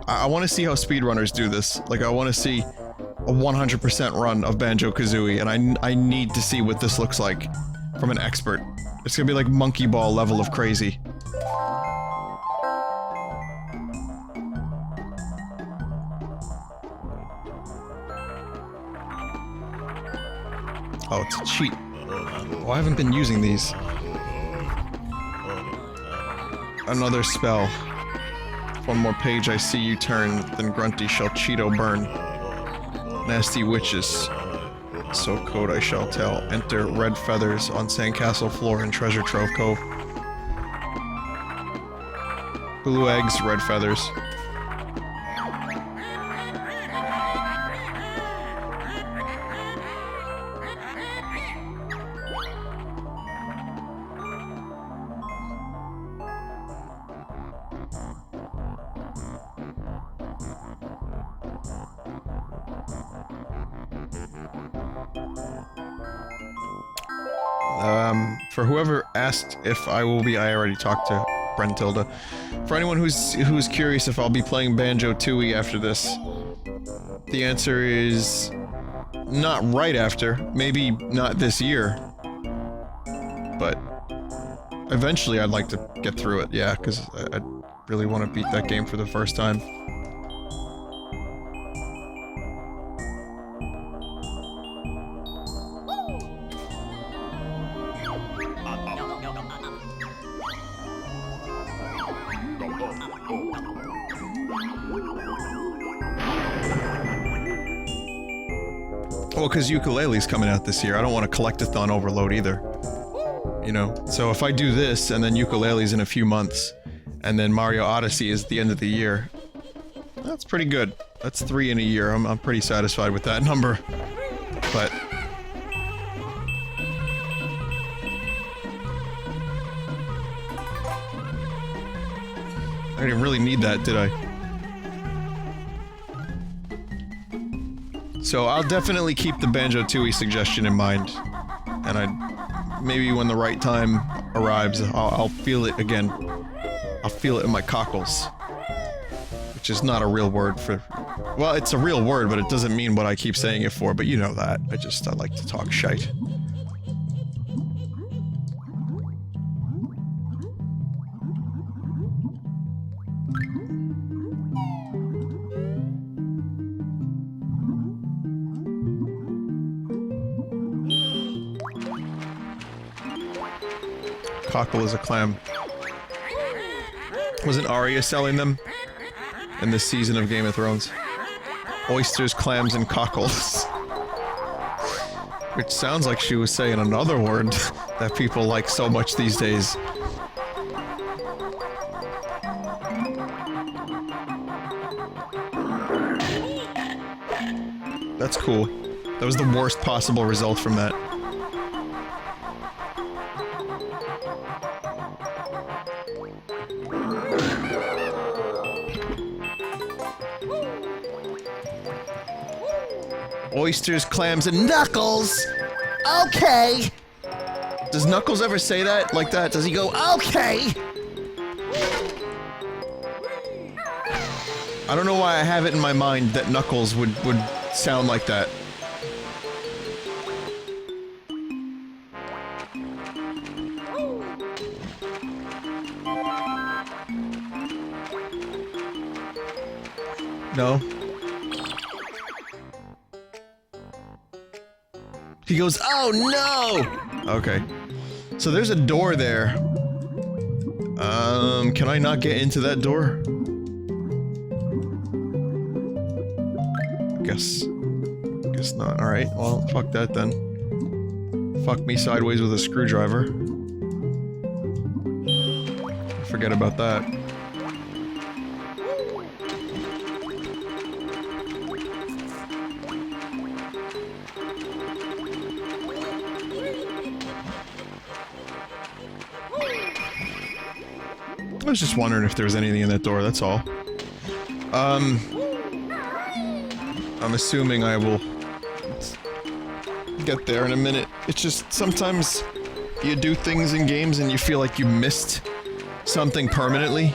I want to see how speedrunners do this. Like, I want to see a 100% run of Banjo-Kazooie, and I need to see what this looks like from an expert. It's gonna be like monkey ball level of crazy. Oh, it's a cheat. Oh, I haven't been using these. Another spell. One more page I see you turn, then Grunty shall Cheeto burn. Nasty witches. So code I shall tell. Enter red feathers on sandcastle floor in Treasure Trove Cove. Blue eggs, red feathers. For whoever asked if I will be, I already talked to Brentilda. For anyone who's curious if I'll be playing Banjo-Tooie after this, the answer is not right after, maybe not this year, but eventually I'd like to get through it, yeah, because I really want to beat that game for the first time. Well, because Ukulele's coming out this year, I don't want to collectathon overload either. You know, so if I do this, and then Ukulele's in a few months, and then Mario Odyssey is the end of the year, that's pretty good. That's 3 in a year. I'm pretty satisfied with that number. But... I didn't really need that, did I? So I'll definitely keep the Banjo-Tooie suggestion in mind, and maybe when the right time arrives, I'll feel it again. I'll feel it in my cockles, which is not a real word for... Well, it's a real word, but it doesn't mean what I keep saying it for, but you know that. I like to talk shite. Cockle is a clam. Wasn't Arya selling them in this season of Game of Thrones? Oysters, clams, and cockles. Which sounds like she was saying another word that people like so much these days. That's cool. That was the worst possible result from that. Oysters, clams, and Knuckles! Okay! Does Knuckles ever say that like that? Does he go, okay? I don't know why I have it in my mind that Knuckles would sound like that. No? He goes, oh no! Okay. So there's a door there. Can I not get into that door? Guess not. Alright, well, fuck that then. Fuck me sideways with a screwdriver. Forget about that. I was just wondering if there was anything in that door, that's all. I'm assuming I will get there in a minute. It's just, sometimes you do things in games and you feel like you missed something permanently.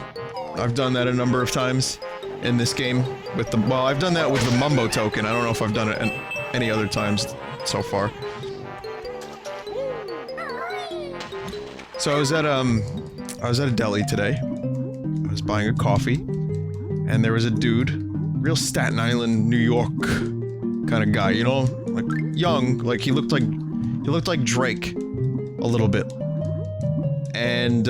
I've done that a number of times in this game with the, well, I've done that with the Mumbo token. I don't know if I've done it any other times so far. So I was at a deli today. I was buying a coffee, and there was a dude, real Staten Island, New York kind of guy, you know, like young, like he looked like Drake a little bit. And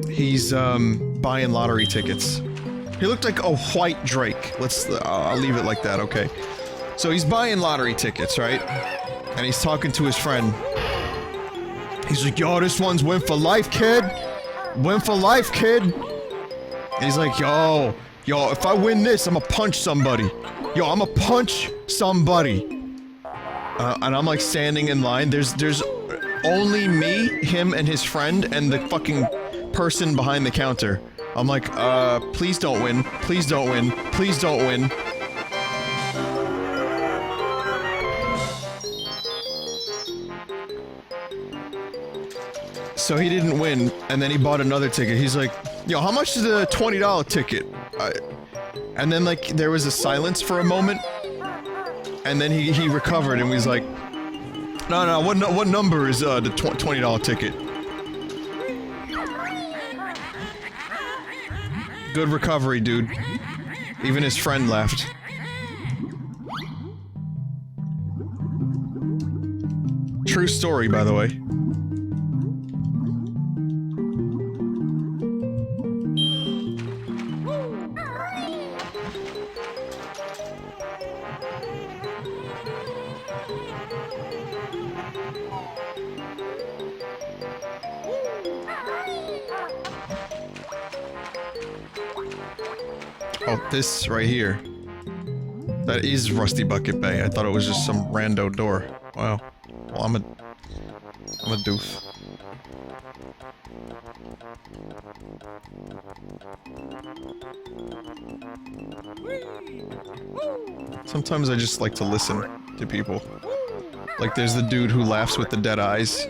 he's buying lottery tickets. He looked like a white Drake. I'll leave it like that, okay? So he's buying lottery tickets, right? And he's talking to his friend. He's like, yo, this one's win for life, kid. Win for life, kid. And he's like, yo, if I win this, I'm gonna punch somebody. Yo, I'm gonna punch somebody. And I'm like standing in line. There's only me, him, and his friend, and the fucking person behind the counter. I'm like, please don't win. Please don't win. Please don't win. So he didn't win, and then he bought another ticket. He's like, yo, how much is a $20 ticket? And then, like, there was a silence for a moment, and then he recovered and was like, no, what number is the $20 ticket? Good recovery, dude. Even his friend laughed. True story, by the way. Oh, this right here. That is Rusty Bucket Bay. I thought it was just some rando door. Wow. Well, I'm a doof. Sometimes I just like to listen to people. Like there's the dude who laughs with the dead eyes.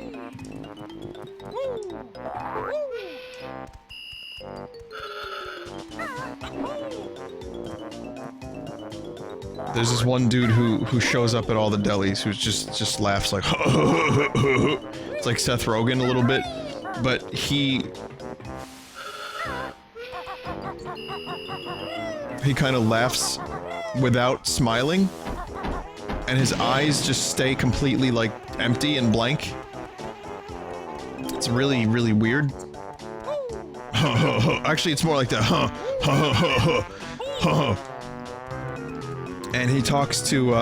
There's this one dude who shows up at all the delis who just laughs like it's like Seth Rogen a little bit, but he kind of laughs without smiling, and his eyes just stay completely like empty and blank. It's really, really weird. Actually, it's more like that. And he talks to,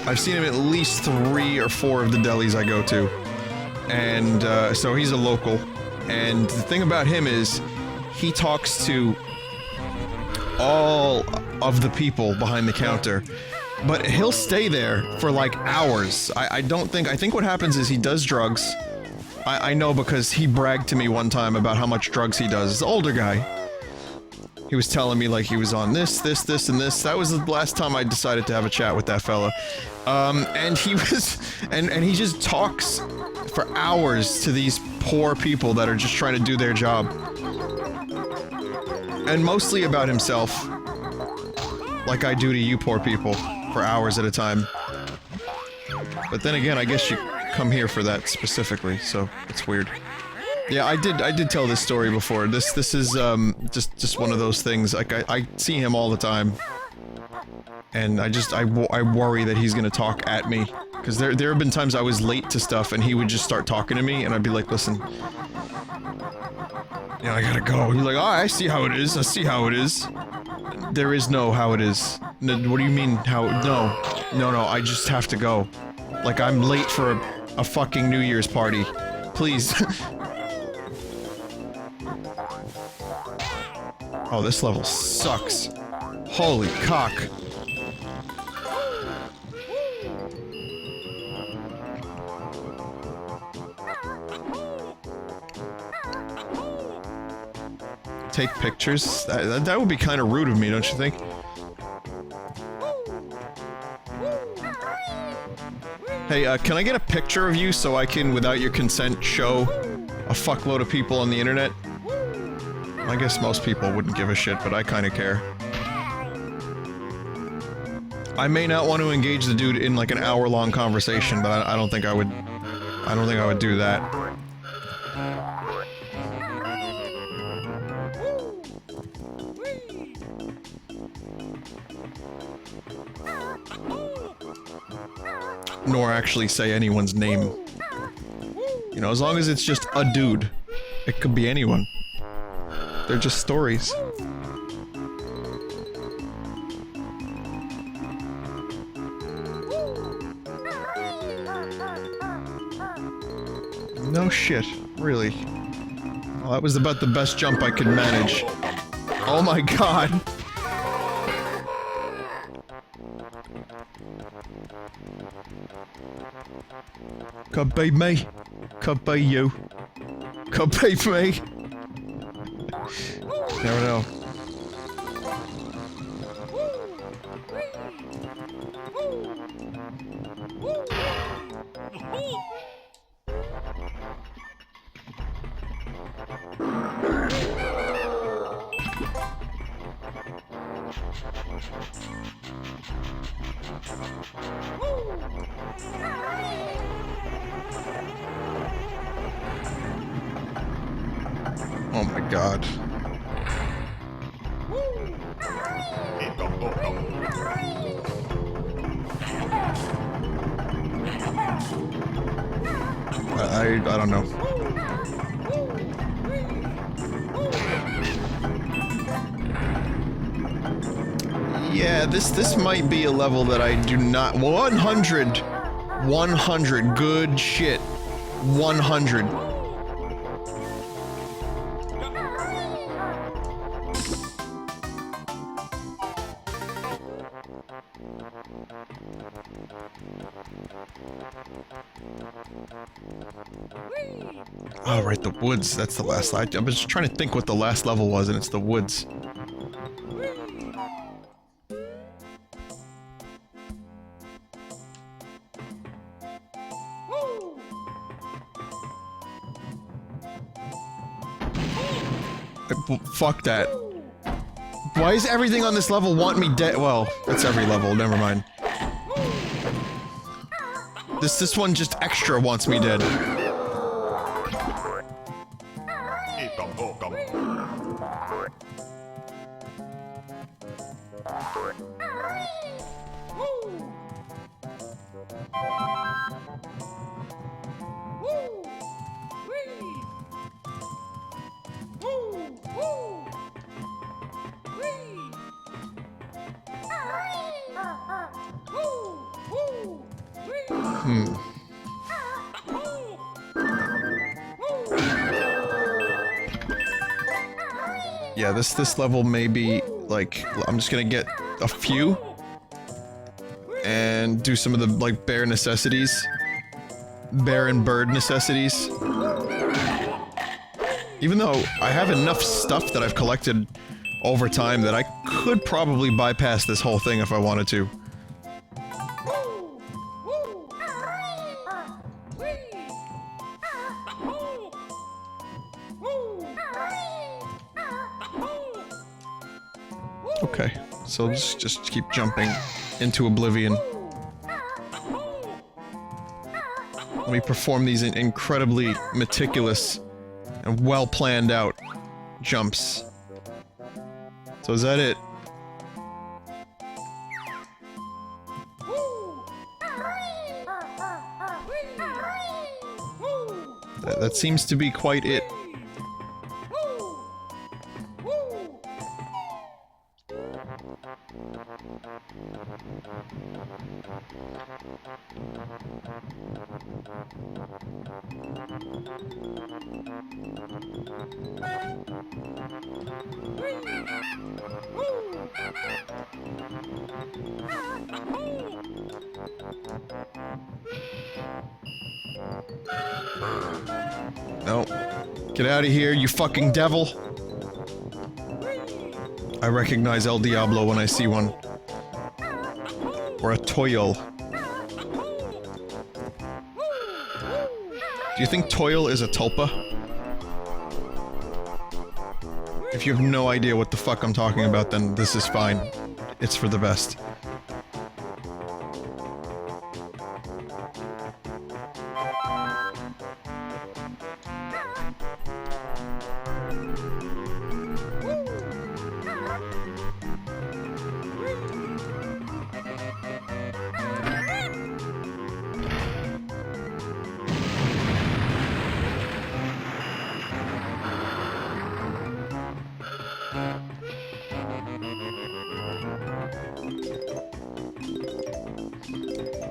I've seen him at least 3 or 4 of the delis I go to. And, so he's a local. And the thing about him is, he talks to all of the people behind the counter. But he'll stay there for, like, hours. I think what happens is he does drugs. I know because he bragged to me one time about how much drugs he does. He's an older guy. He was telling me, like, he was on this, and this. That was the last time I decided to have a chat with that fella. And he was... And he just talks for hours to these poor people that are just trying to do their job. And mostly about himself. Like I do to you poor people, for hours at a time. But then again, I guess you come here for that specifically, so it's weird. Yeah, I did tell this story before. This is, just one of those things. Like, I see him all the time. And I worry that he's gonna talk at me. Because there have been times I was late to stuff and he would just start talking to me and I'd be like, listen. Yeah, I gotta go. He's like, oh, I see how it is. I see how it is. There is no how it is. What do you mean, how? No, I just have to go. Like, I'm late for a fucking New Year's party. Please. Oh, this level sucks. Holy cock. Take pictures? That would be kind of rude of me, don't you think? Hey, can I get a picture of you so I can, without your consent, show a fuckload of people on the internet? I guess most people wouldn't give a shit, but I kinda care. I may not want to engage the dude in like an hour-long conversation, but I don't think I would... I don't think I would do that. Nor actually say anyone's name. You know, as long as it's just a dude. It could be anyone. They're just stories. No shit, really. Well, that was about the best jump I could manage. Oh my god! Could be me. Could be you. Could be me. Never know. Oh my god. I don't know. Yeah, this might be a level that I do not... 100! 100. Good shit. 100. Oh, right, the woods. That's the last... I was just trying to think what the last level was, and it's the woods. Fuck that. Why is everything on this level want me dead? Well, that's every level, never mind. This one just extra wants me dead. Yeah, this level may be, like, I'm just gonna get a few and do some of the, like, bare necessities. Bear and bird necessities. Even though I have enough stuff that I've collected over time that I could probably bypass this whole thing if I wanted to. Okay, so just keep jumping into oblivion. Let me perform these incredibly meticulous and well planned out jumps. So is that it? That seems to be quite it. No. Get out of here, you fucking devil. I recognize El Diablo when I see one. Or a toil. Do you think toil is a tulpa? If you have no idea what the fuck I'm talking about, then this is fine. It's for the best.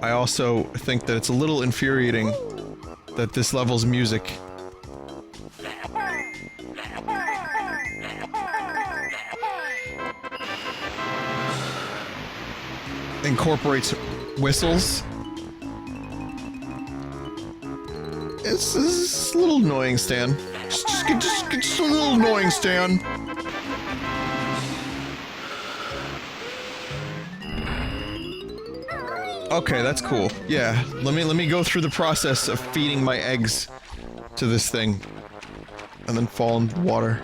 I also think that it's a little infuriating that this level's music incorporates whistles. It's a little annoying, Stan. Just a little annoying, Stan. Okay, that's cool. Yeah, let me go through the process of feeding my eggs to this thing, and then fall into the water.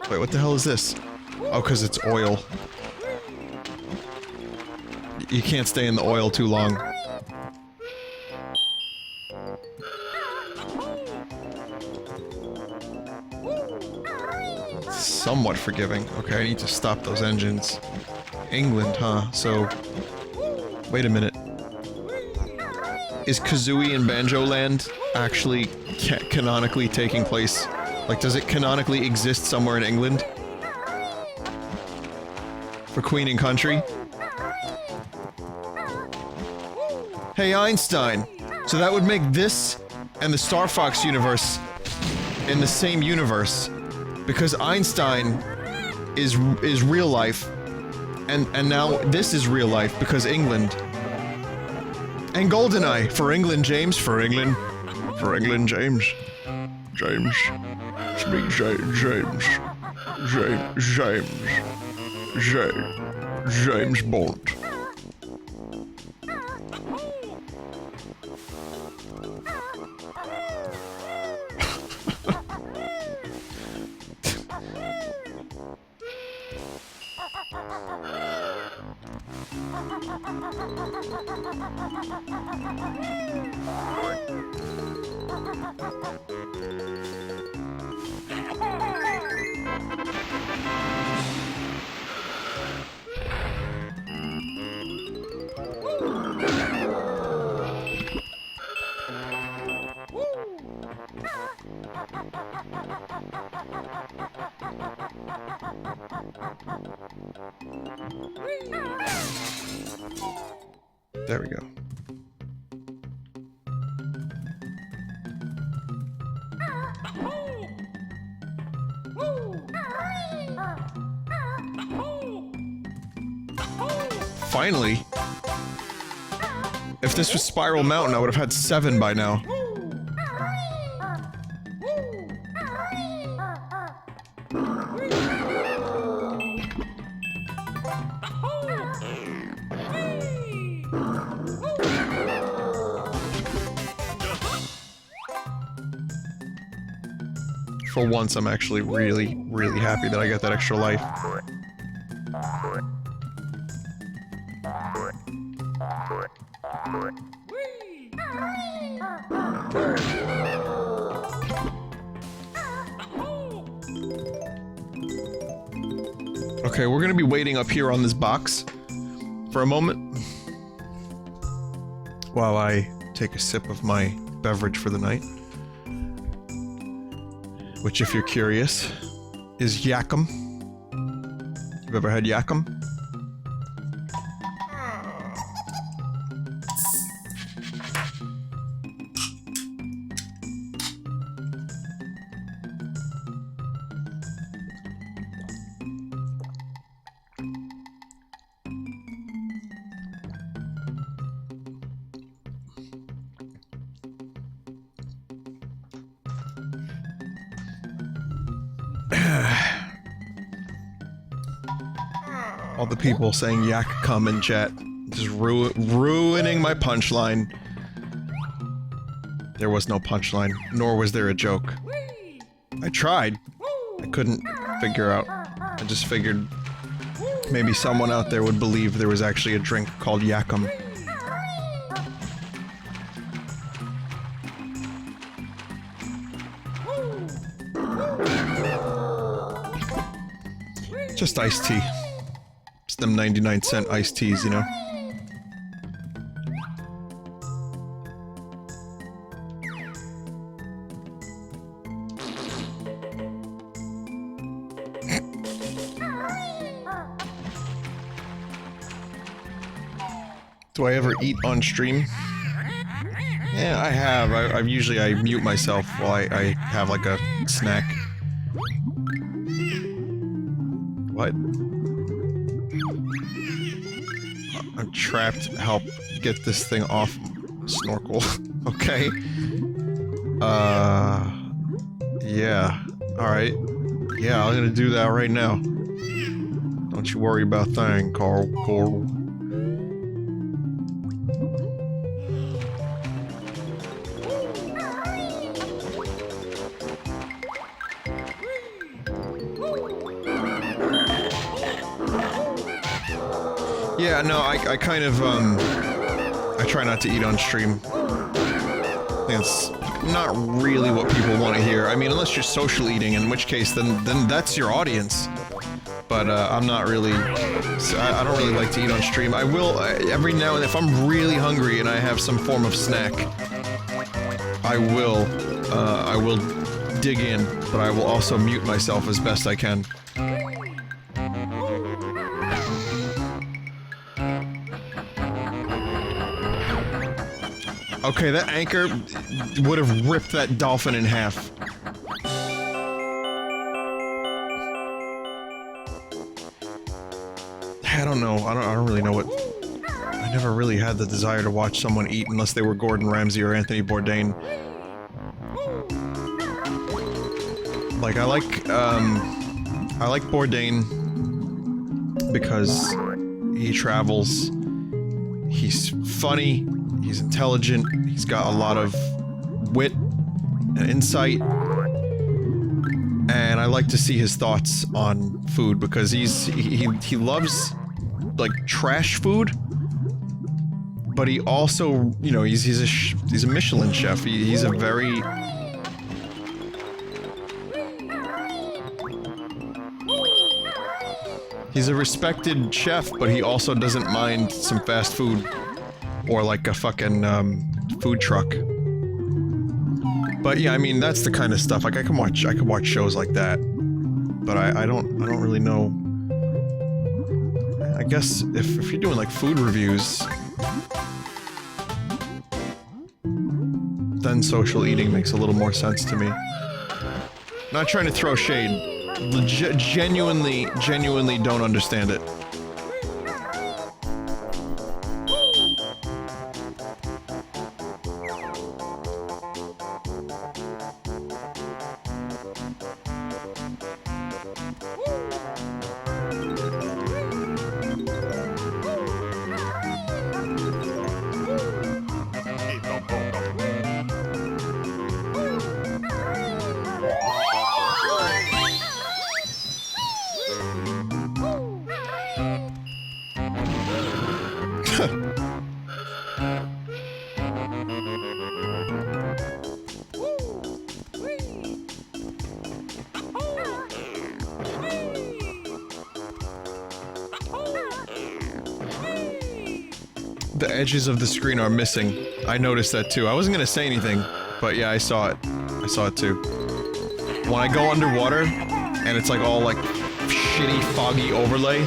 Wait, what the hell is this? Oh, 'cause it's oil. You can't stay in the oil too long. Somewhat forgiving. Okay, I need to stop those engines. England, huh? So... Wait a minute. Is Kazooie in Banjo-Land actually canonically taking place? Like, does it canonically exist somewhere in England? For Queen and Country? Hey, Einstein! So that would make this and the Star Fox universe in the same universe. Because Einstein is real life, and now this is real life because England. And GoldenEye for England, James, for England, James, James, speak James, James Bond. There we go. Finally! If this was Spiral Mountain, I would have had 7 by now. For once, I'm actually really, really happy that I got that extra life. Okay, we're gonna be waiting up here on this box for a moment while I take a sip of my beverage for the night. Which, if you're curious, is Yakum. You've ever had Yakum? All the people saying yak cum in chat. Just ruining my punchline. There was no punchline, nor was there a joke. I tried. I couldn't figure out. I just figured maybe someone out there would believe there was actually a drink called Yakum. Just iced tea. It's them 99-cent iced teas, you know? Do I ever eat on stream? Yeah, I have. I usually mute myself while I have like a snack. What? I'm trapped. Help get this thing off. Snorkel. Okay. Yeah. Alright. Yeah, I'm gonna do that right now. Don't you worry about thing, Carl. Yeah, no, I kind of, I try not to eat on stream. I think it's not really what people want to hear. I mean, unless you're social eating, in which case, then that's your audience. But, I'm not really... I don't really like to eat on stream. I will, every now and then, if I'm really hungry and I have some form of snack, I will dig in, but I will also mute myself as best I can. Okay, that anchor would have ripped that dolphin in half. I don't know. I don't really know what... I never really had the desire to watch someone eat unless they were Gordon Ramsay or Anthony Bourdain. Like, I like Bourdain because he travels, he's funny, he's intelligent, he's got a lot of wit and insight, and I like to see his thoughts on food because he loves, like, trash food, but he also, you know, he's a Michelin chef. He's a very... He's a respected chef, but he also doesn't mind some fast food. Or like a fucking, food truck. But yeah, I mean, that's the kind of stuff, like, I could watch shows like that. But I don't really know... I guess if you're doing, like, food reviews... then social eating makes a little more sense to me. Not trying to throw shade. Genuinely don't understand it. The edges of the screen are missing. I noticed that too. I wasn't gonna say anything, but yeah, I saw it. I saw it too. When I go underwater, and it's like all like shitty, foggy overlay,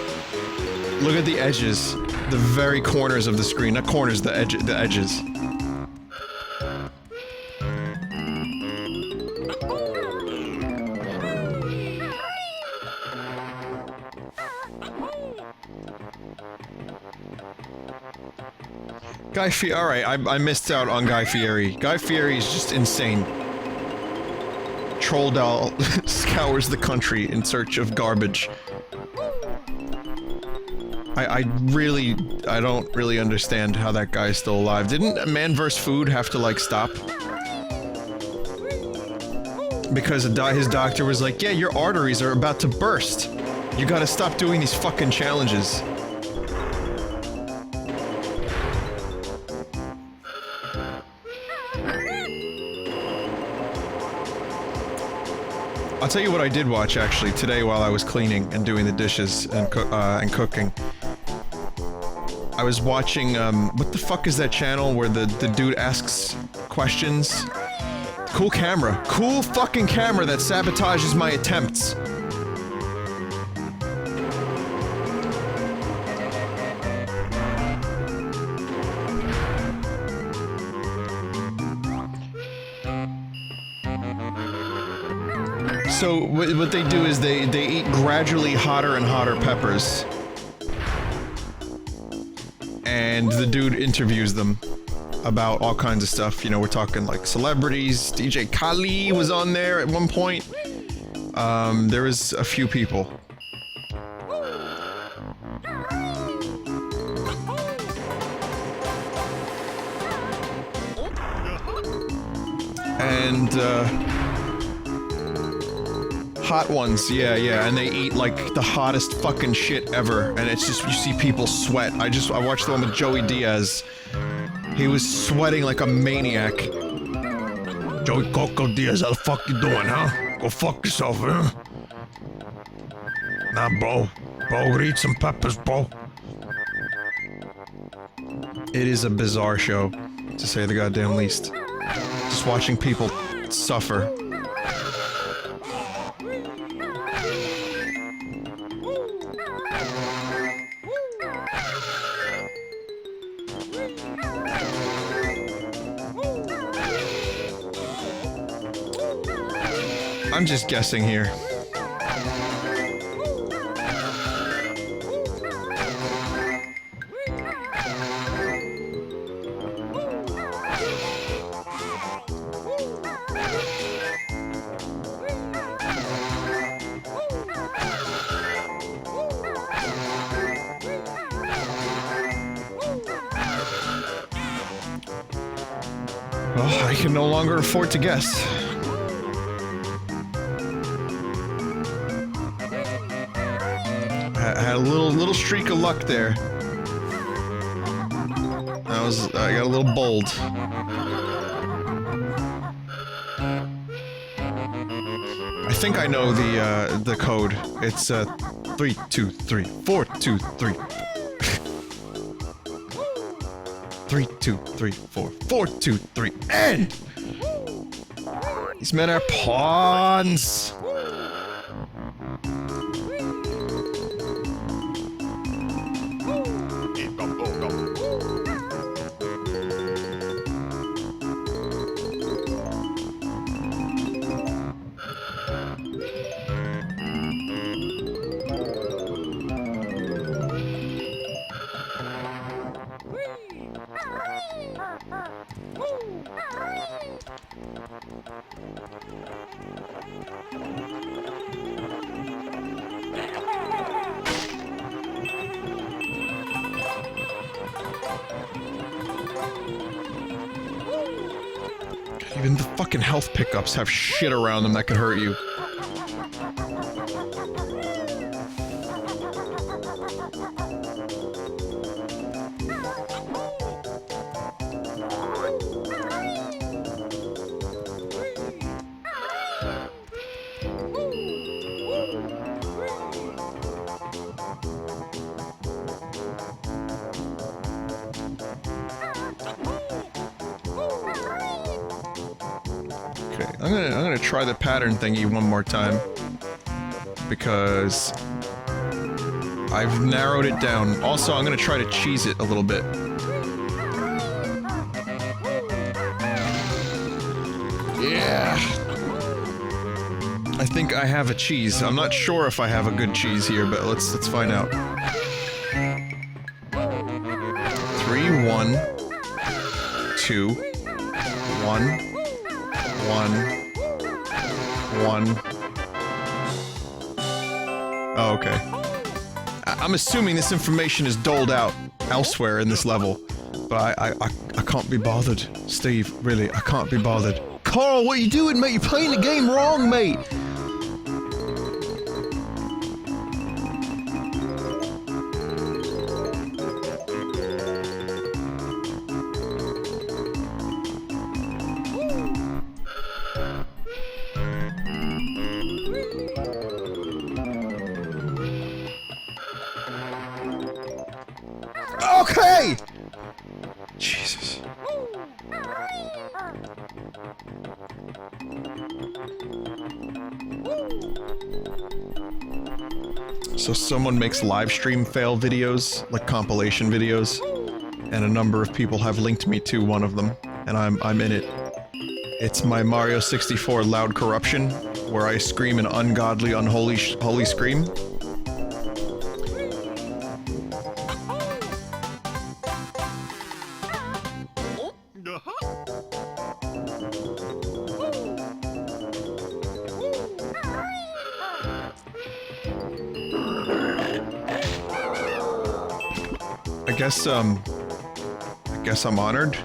look at the edges. The very corners of the screen. Not corners, the edges. Guy Fieri, alright, I missed out on Guy Fieri. Guy Fieri is just insane. Troll doll, scours the country in search of garbage. I don't really understand how that guy's still alive. Didn't Man vs. Food have to, like, stop? Because his doctor was like, yeah, your arteries are about to burst. You gotta stop doing these fucking challenges. I'll tell you what I did watch, actually, today while I was cleaning and doing the dishes and cooking. I was watching, what the fuck is that channel where the dude asks questions? Cool camera. Cool fucking camera that sabotages my attempts. So, what they do is they eat gradually hotter and hotter peppers. And the dude interviews them about all kinds of stuff. You know, we're talking like celebrities. DJ Khaled was on there at one point. There was a few people. And, hot ones, yeah, and they eat, like, the hottest fucking shit ever, and it's just, you see people sweat. I watched the one with Joey Diaz. He was sweating like a maniac. Joey Coco Diaz, how the fuck you doing, huh? Go fuck yourself, huh? Nah, bro. Bro, eat some peppers, bro. It is a bizarre show, to say the goddamn least. Just watching people suffer. I'm just guessing here. Well, I can no longer afford to guess. I had a little streak of luck there. I got a little bold. I think I know the code. It's 3 2 3 4 2 3. 3 2 3 4 4 2 3 and these men are pawns. Even the fucking health pickups have shit around them that could hurt you. I'm gonna try the pattern thingy one more time, because I've narrowed it down. Also, I'm gonna try to cheese it a little bit. Yeah! I think I have a cheese. I'm not sure if I have a good cheese here, but let's find out. 3, 1, 2, 1, 1, 1, Oh, okay. I'm assuming this information is doled out elsewhere in this level. But I can't be bothered. Steve, really, I can't be bothered. Carl, what are you doing, mate? You're playing the game wrong, mate! Okay! Jesus. So someone makes live stream fail videos, like compilation videos, and a number of people have linked me to one of them, and I'm in it. It's my Mario 64 loud corruption, where I scream an ungodly, unholy, holy scream. I guess I'm honored.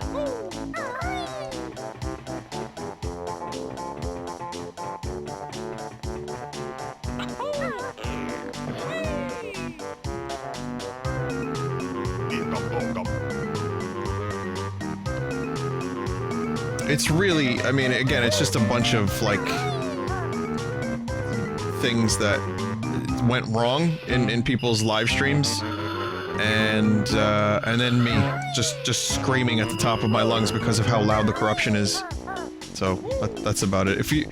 It's really, I mean, again, it's just a bunch of, like, things that went wrong in people's live streams. And then me just screaming at the top of my lungs because of how loud the corruption is. So that's about it. If you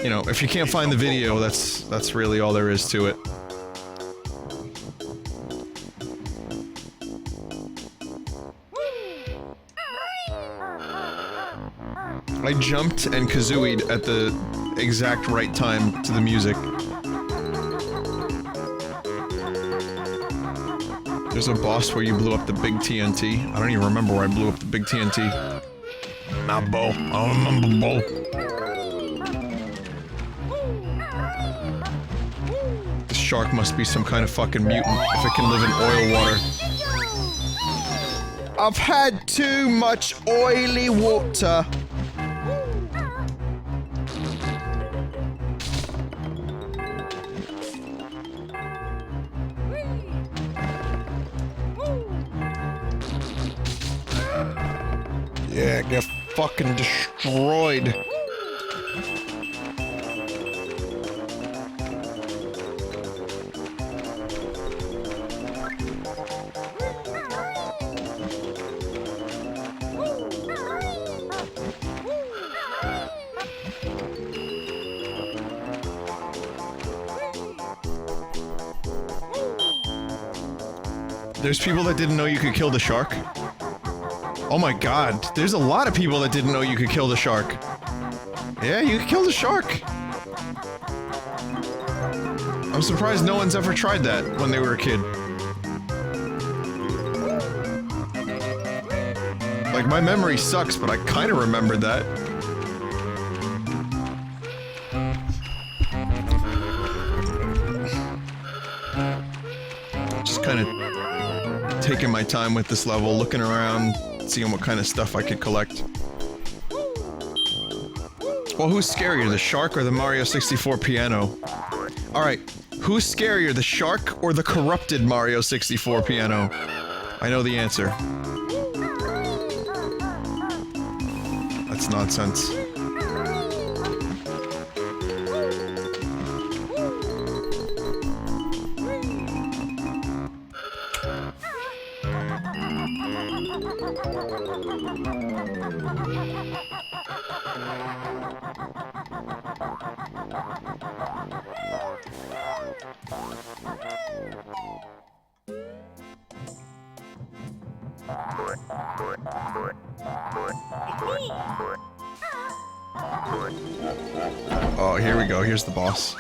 know, if you can't find the video, that's really all there is to it. I jumped and kazooied at the exact right time to the music. There's a boss where you blew up the big TNT. I don't even remember where I blew up the big TNT. Nah, Bo. I don't remember, Bo. This shark must be some kind of fucking mutant if it can live in oil water. I've had too much oily water. Yeah, get fucking destroyed. There's people that didn't know you could kill the shark. Oh my god, there's a lot of people that didn't know you could kill the shark. Yeah, you could kill the shark. I'm surprised no one's ever tried that when they were a kid. Like, my memory sucks, but I kind of remembered that. Just kind of taking my time with this level, looking around, seeing what kind of stuff I could collect. Well, who's scarier, the shark or the Mario 64 piano? Alright, who's scarier, the shark or the corrupted Mario 64 piano? I know the answer. That's nonsense. Oh, here we go. Here's the boss.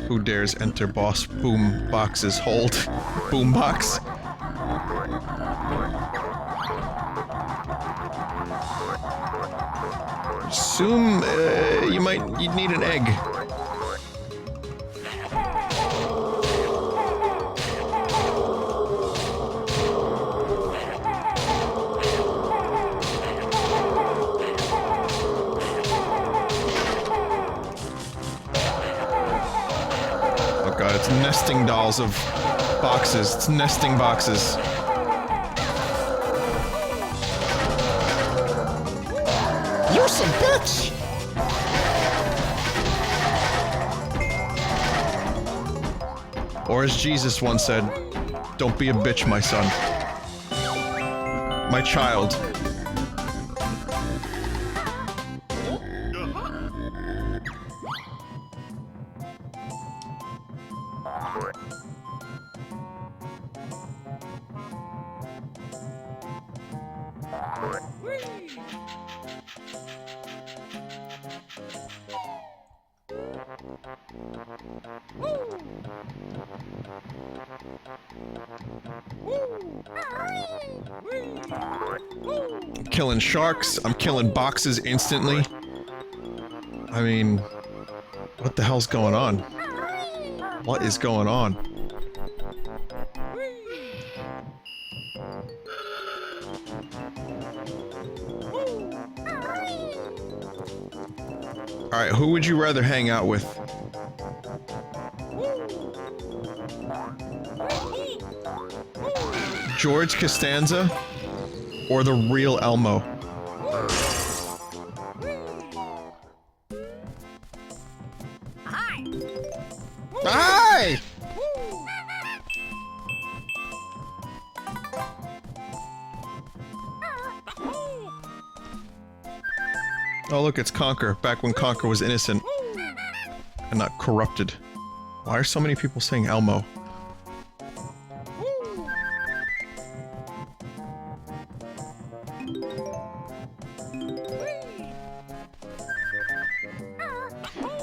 Who dares enter boss boom box's hold? Boom box. Assume you'd need an egg. It's nesting dolls of boxes. It's nesting boxes. You're some bitch! Or as Jesus once said, don't be a bitch, my son. My child. I'm killing sharks. I'm killing boxes instantly. I mean, what the hell's going on? What is going on? Alright, who would you rather hang out with? George Costanza or the real Elmo? Hi! Oh look, it's Conker, back when Conker was innocent and not corrupted. Why are so many people saying Elmo?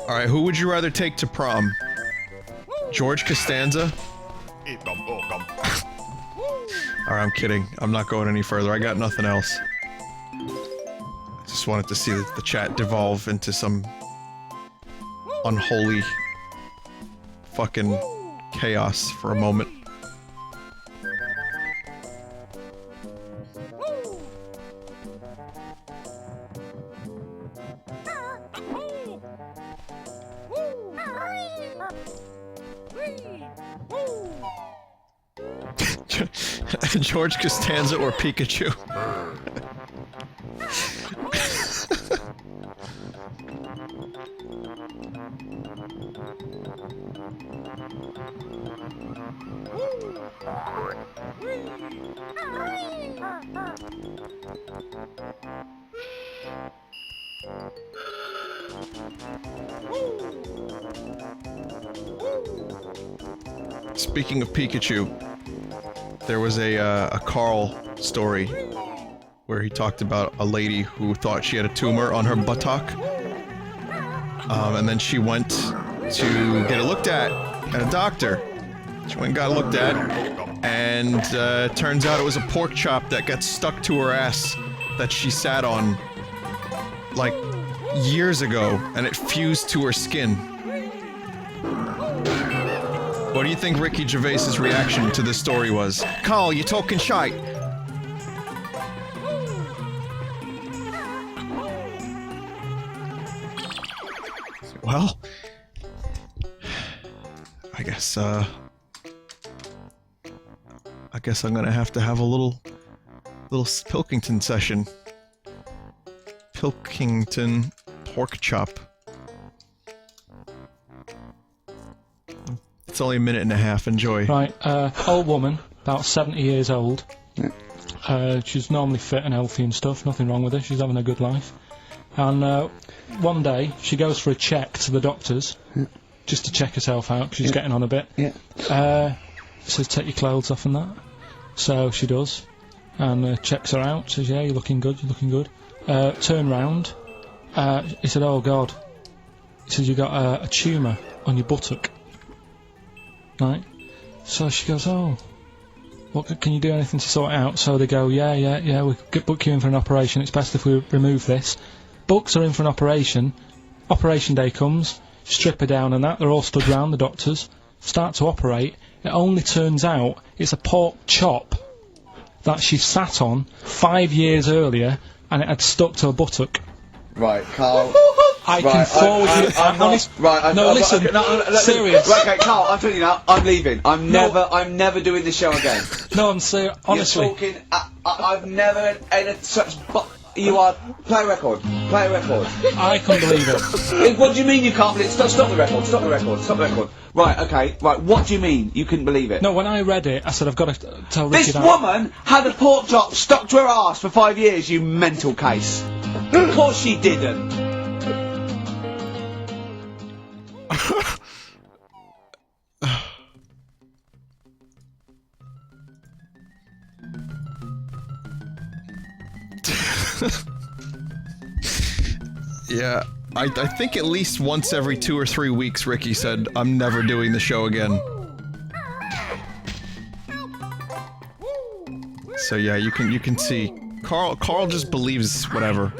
Alright, who would you rather take to prom? George Costanza? Alright, I'm kidding. I'm not going any further. I got nothing else. I just wanted to see the chat devolve into some unholy fucking chaos for a moment. George Costanza or Pikachu? Speaking of Pikachu, there was a Carl story where he talked about a lady who thought she had a tumor on her buttock. And then she went to get it looked at a doctor. She went and got it looked at, and turns out it was a pork chop that got stuck to her ass that she sat on, like, years ago, and it fused to her skin. What do you think Ricky Gervais's reaction to this story was? Carl, you talking shite? Well, I guess I'm gonna have to have a little Pilkington session. Pilkington pork chop. It's only a minute and a half, enjoy. Right, old woman, about 70 years old. She's normally fit and healthy and stuff, nothing wrong with her, she's having a good life. And one day, she goes for a check to the doctors, just to check herself out, 'cause she's getting on a bit. Says, take your clothes off and that. So she does, and checks her out, says, yeah, you're looking good, you're looking good. Turn round, he said, oh God. He says, you got a tumour on your buttock. Right, so she goes, oh, what, can you do anything to sort it out? So they go, yeah, we could book you in for an operation, it's best if we remove this. Books are in for an operation, operation day comes, strip her down and that, they're all stood round, the doctors, start to operate, it only turns out it's a pork chop that she sat on 5 years earlier, and it had stuck to her buttock. Right, Carl. I can forward you. Listen. Serious. Right, okay, Carl, I'm telling you now, I'm leaving. I'm never doing this show again. No, I'm serious. Honestly. You're talking, I've never had such, you are, play a record. I can't believe it. What do you mean you can't believe it? Stop the record. Right, okay, right, what do you mean you couldn't believe it? No, when I read it, I said I've got to tell Ricky This that. woman had a pork chop stuck to her arse for 5 years, you mental case. Of course she didn't. Yeah, I think at least once every 2 or 3 weeks Ricky said, I'm never doing the show again. So yeah, you can see. Carl just believes whatever.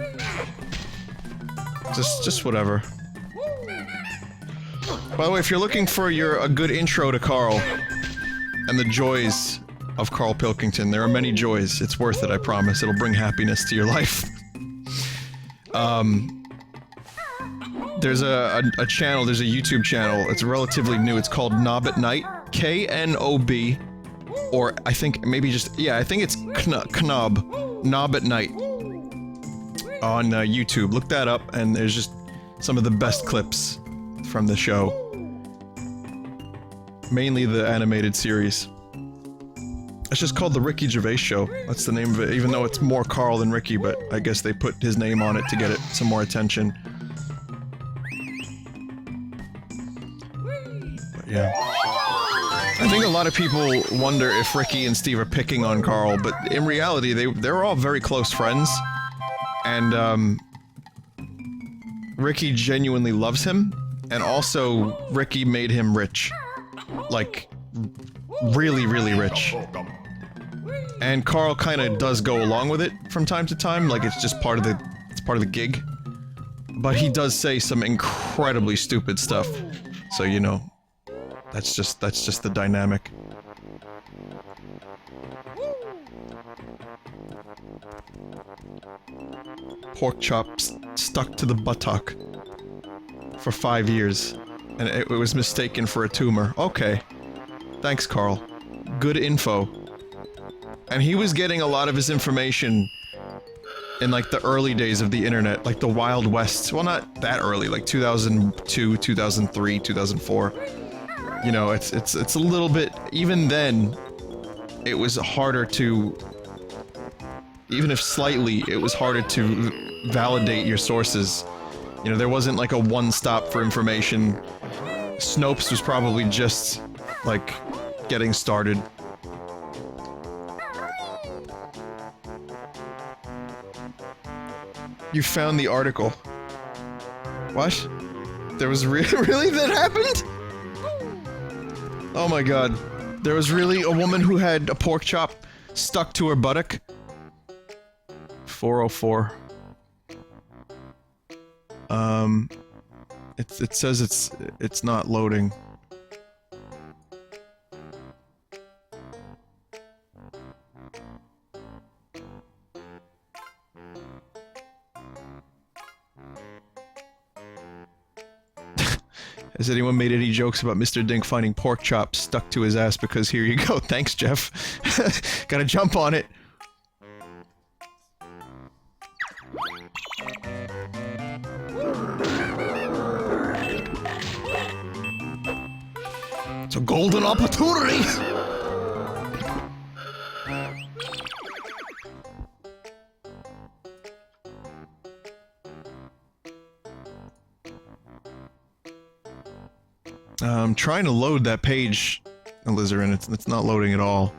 Just whatever. By the way, if you're looking for a good intro to Carl and the joys of Carl Pilkington, there are many joys. It's worth it, I promise. It'll bring happiness to your life. There's a channel, there's a YouTube channel, it's relatively new, it's called Knob at Night, K-N-O-B, or I think maybe just, yeah, I think it's Knob at Night, on YouTube. Look that up, and there's just some of the best clips from the show. Mainly the animated series. It's just called The Ricky Gervais Show, that's the name of it, even though it's more Carl than Ricky, but I guess they put his name on it to get it some more attention. Yeah. I think a lot of people wonder if Ricky and Steve are picking on Carl, but in reality, they're all very close friends, and, Ricky genuinely loves him, and also, Ricky made him rich. Like, really, really rich. And Carl kinda does go along with it from time to time, like it's just part of the gig. But he does say some incredibly stupid stuff, so you know. That's just the dynamic. Pork chops stuck to the buttock for 5 years, and it was mistaken for a tumor. Okay. Thanks, Carl. Good info. And he was getting a lot of his information in like the early days of the internet, like the Wild West. Well, not that early, like 2002, 2003, 2004. You know, it's a little bit, even then, it was harder to, even if slightly, it was harder to validate your sources. You know, there wasn't like a one-stop for information. Snopes was probably just, like, getting started. You found the article. What? There was really that happened? Oh my god. There was really a woman who had a pork chop stuck to her buttock? 404. It says it's not loading. Has anyone made any jokes about Mr. Dink finding pork chops stuck to his ass? Because here you go. Thanks, Jeff. Gotta jump on it. It's a golden opportunity! I'm trying to load that page, Alizarin, and it's not loading at all.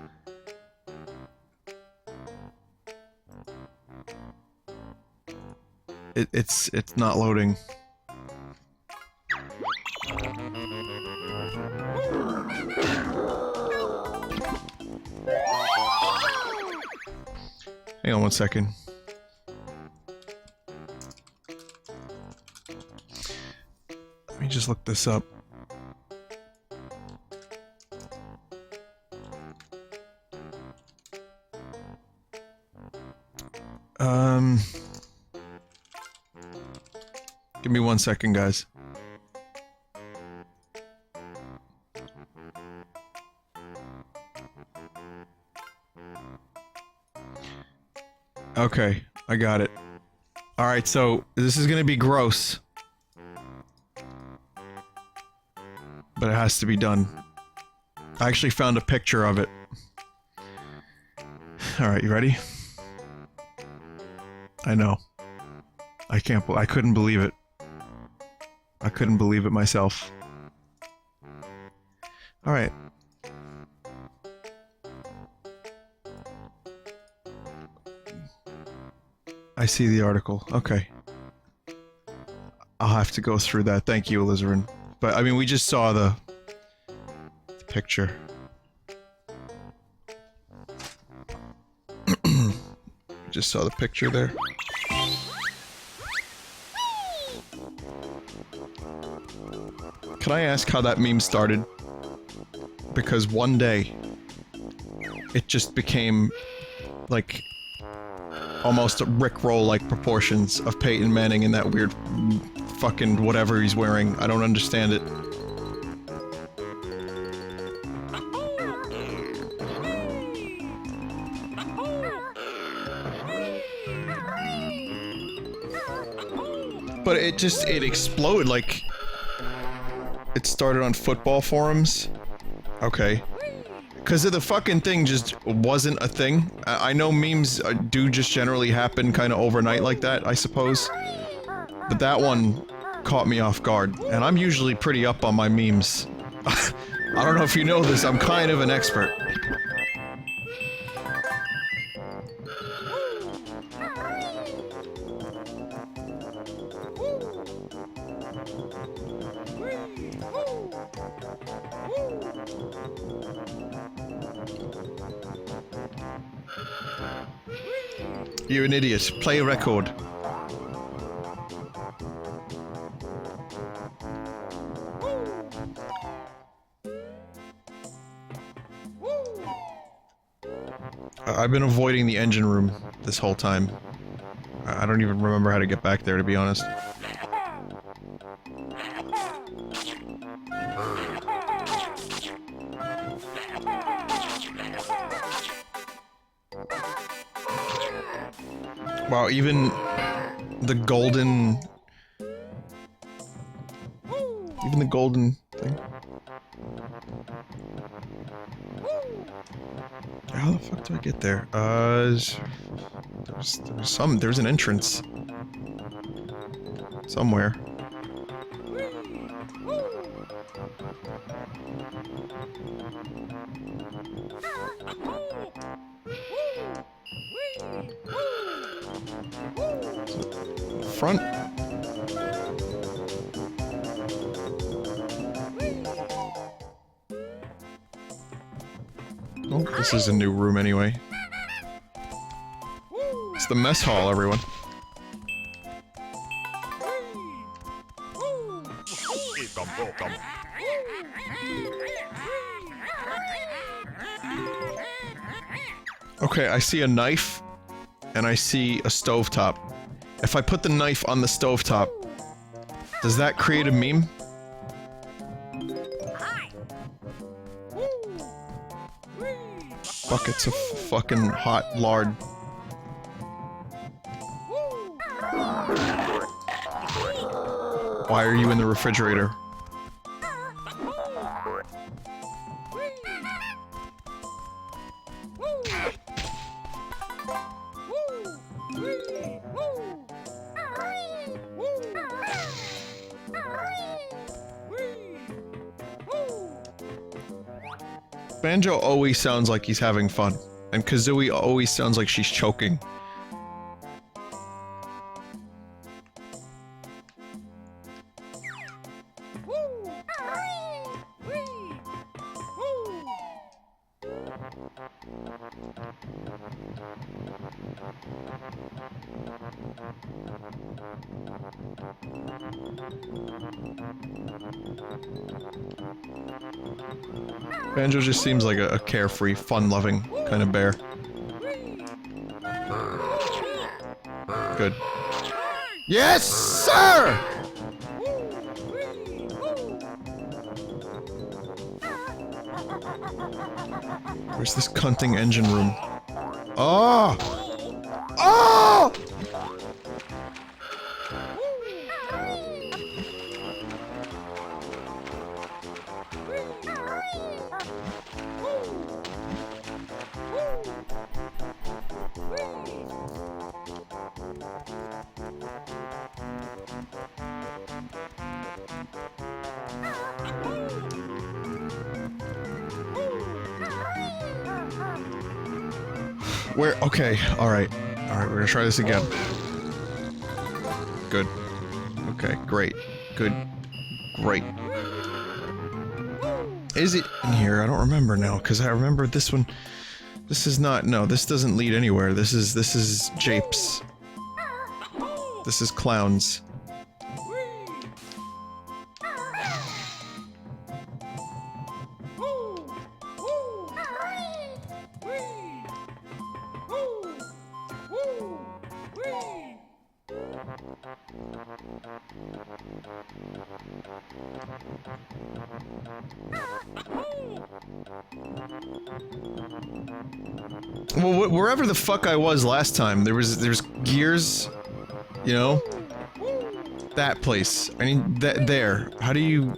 It's not loading. Hang on 1 second. Let me just look this up. Give me 1 second, guys. Okay, I got it. Alright, so this is gonna be gross. But it has to be done. I actually found a picture of it. Alright, you ready? I know. I couldn't believe it. I couldn't believe it myself. Alright. I see the article. Okay. I'll have to go through that. Thank you, Alizarin. But, I mean, we just saw the picture. Just saw the picture there. Can I ask how that meme started? Because one day, it just became, like, almost Rickroll-like proportions of Peyton Manning in that weird fucking whatever he's wearing. I don't understand it. But it exploded, like... It started on football forums? Okay. Because the fucking thing just wasn't a thing. I know memes do just generally happen kind of overnight like that, I suppose. But that one caught me off guard. And I'm usually pretty up on my memes. I don't know if you know this, I'm kind of an expert. You're an idiot. Play a record. I've been avoiding the engine room this whole time. I don't even remember how to get back there, to be honest. Wow, even the golden... Even the golden thing. How the fuck do I get there? There's an entrance. Somewhere. Front. Oh, this is a new room anyway. It's the mess hall, everyone. Okay, I see a knife, and I see a stovetop. If I put the knife on the stovetop, does that create a meme? Buckets of fucking hot lard. Why are you in the refrigerator? Banjo always sounds like he's having fun, and Kazooie always sounds like she's choking. Banjo just seems like a carefree, fun-loving kind of bear. Good. Yes, sir! Where's this cunting engine room? Oh! Oh! Where? Okay, alright. Alright, we're gonna try this again. Good. Okay, great. Good. Great. Is it in here? I don't remember now, because I remember this one... This is not... No, this doesn't lead anywhere. This is japes. This is clowns. Well, wherever the fuck I was last time, there's gears, you know? That place. I mean, there. How do you...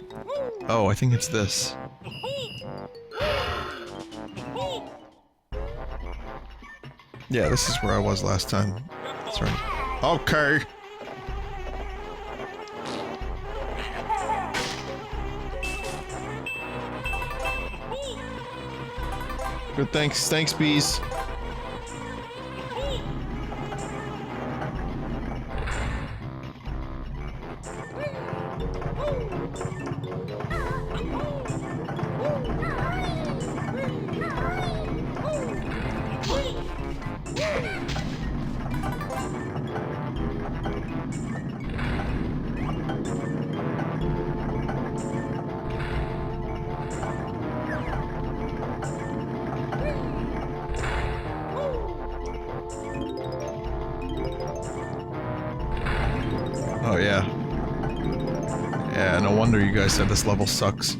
Oh, I think it's this. Yeah, this is where I was last time. That's right. Okay. Good, thanks, bees. Oh yeah. Yeah, no wonder you guys said this level sucks.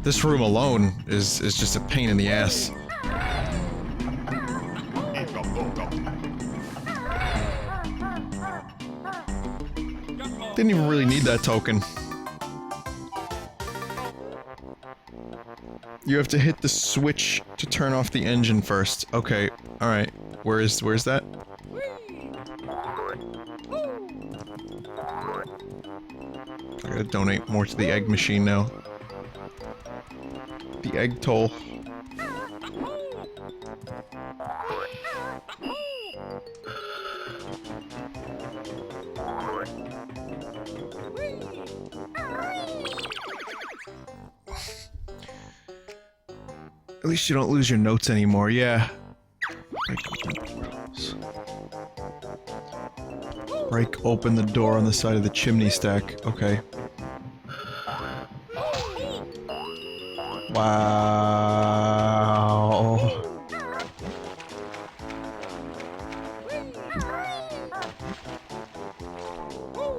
This room alone is just a pain in the ass. Didn't even really need that token. You have to hit the switch to turn off the engine first. Okay, alright. Where's that? I gotta donate more to the egg machine now. The egg toll. At least you don't lose your notes anymore, yeah. Break open the door on the side of the chimney stack. Okay. Wow.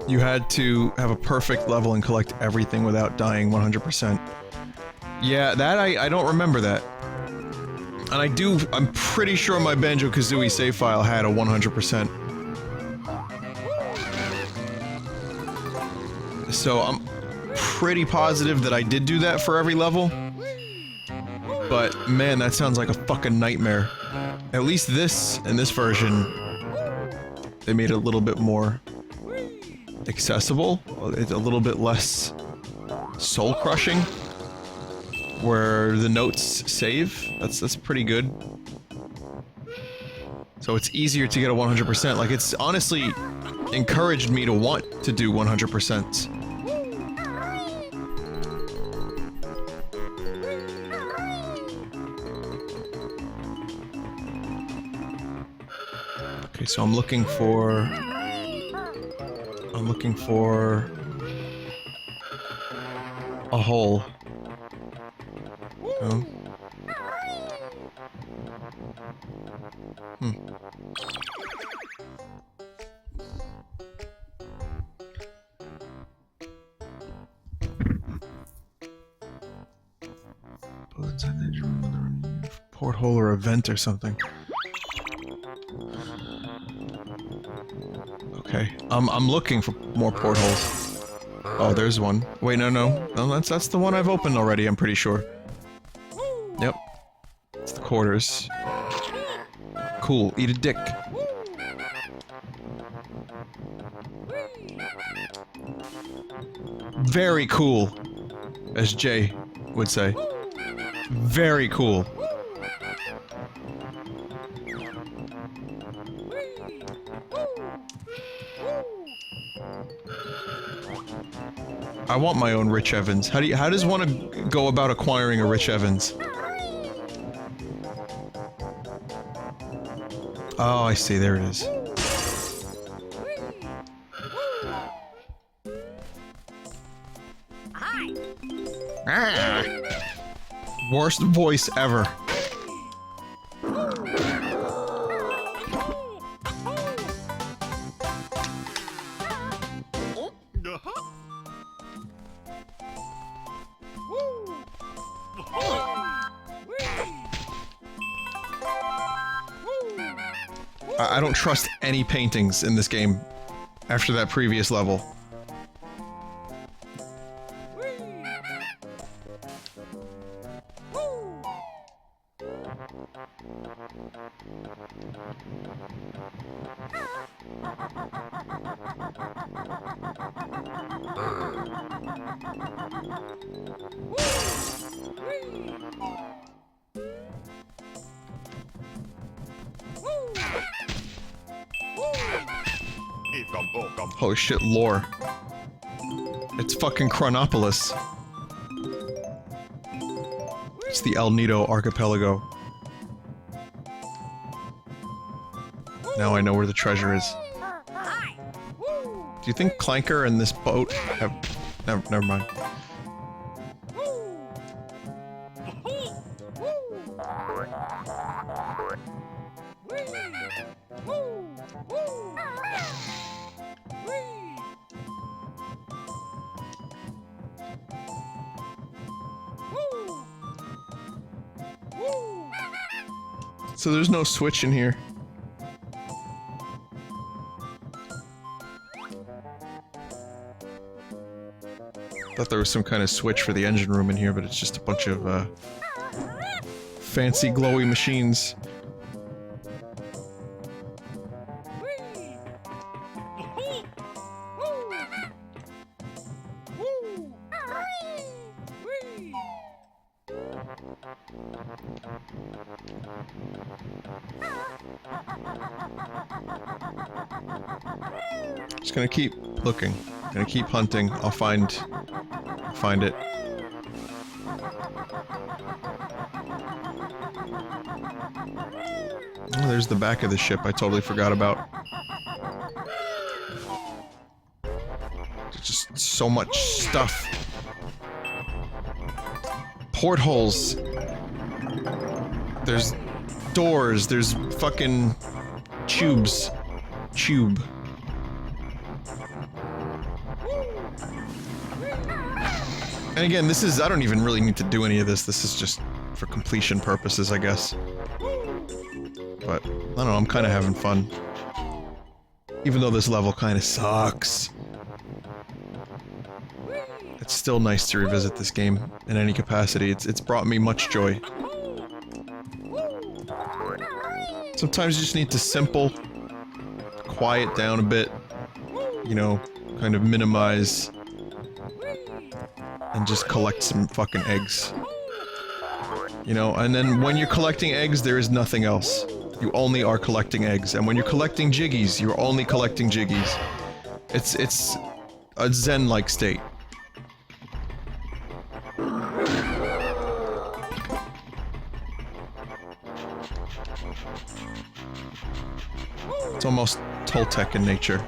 You had to have a perfect level and collect everything without dying 100%. Yeah, that I don't remember that. And I'm pretty sure my Banjo-Kazooie save file had a 100%. So I'm pretty positive that I did do that for every level. But man, that sounds like a fucking nightmare. At least this, in this version, they made it a little bit more accessible. It's a little bit less soul-crushing. Where the notes save. That's pretty good. So it's easier to get a 100%. Like, it's honestly encouraged me to want to do 100%. Okay, so I'm looking for a hole. Oh. Porthole or a vent or something. Okay, I'm looking for more portholes. Oh, there's one. Wait, no, that's the one I've opened already, I'm pretty sure. Yep. It's the quarters. Cool, eat a dick. Very cool, as Jay would say. Very cool. I want my own Rich Evans. How does one go about acquiring a Rich Evans? Oh, I see, there it is. Ah. Worst voice ever. I don't trust any paintings in this game after that previous level. Holy shit, lore. It's fucking Chronopolis. It's the El Nido archipelago. Now I know where the treasure is. Do you think Clanker and this boat have... Never mind. So there's no switch in here. Thought there was some kind of switch for the engine room in here, but it's just a bunch of, fancy glowy machines. Just gonna keep looking. Gonna keep hunting. I'll find it. Oh, there's the back of the ship I totally forgot about. There's just so much stuff. Portholes. There's doors. There's fucking tubes. Tube. And again, this is- I don't even really need to do any of this. This is just for completion purposes, I guess. But, I don't know, I'm kinda having fun. Even though this level kinda sucks. It's still nice to revisit this game in any capacity. It's brought me much joy. Sometimes you just need to simple, quiet down a bit, you know, kind of minimize, and just collect some fucking eggs. You know, and then when you're collecting eggs, there is nothing else. You only are collecting eggs, and when you're collecting jiggies, you're only collecting jiggies. It's a zen-like state. It's almost Toltec in nature.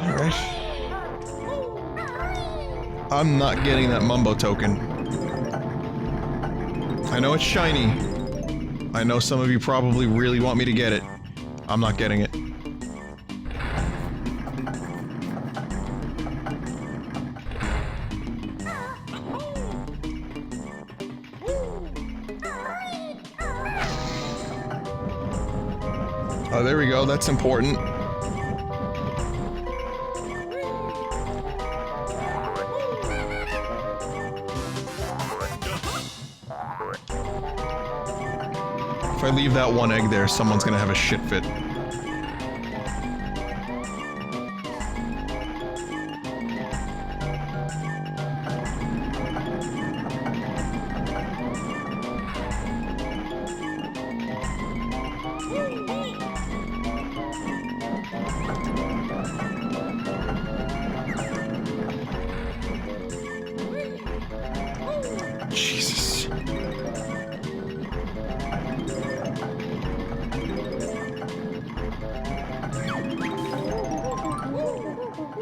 Alright. I'm not getting that Mumbo token. I know it's shiny. I know some of you probably really want me to get it. I'm not getting it. Oh, there we go. That's important. If I leave that one egg there, someone's gonna have a shit fit. Jesus.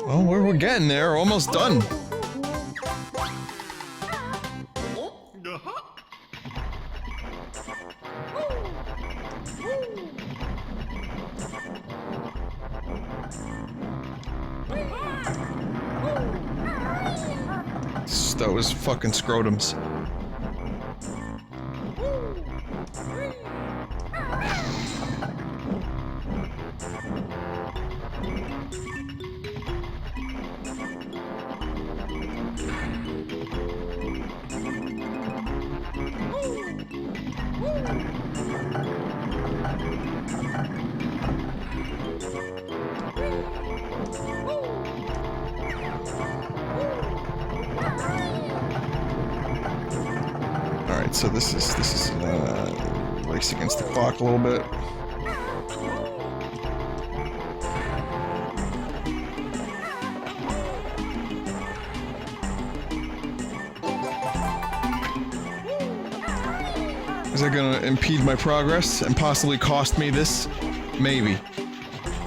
Oh, we're getting there. Almost done. That was fucking scrotums. Alright, so this is race against the clock a little bit. Is that gonna impede my progress and possibly cost me this? Maybe.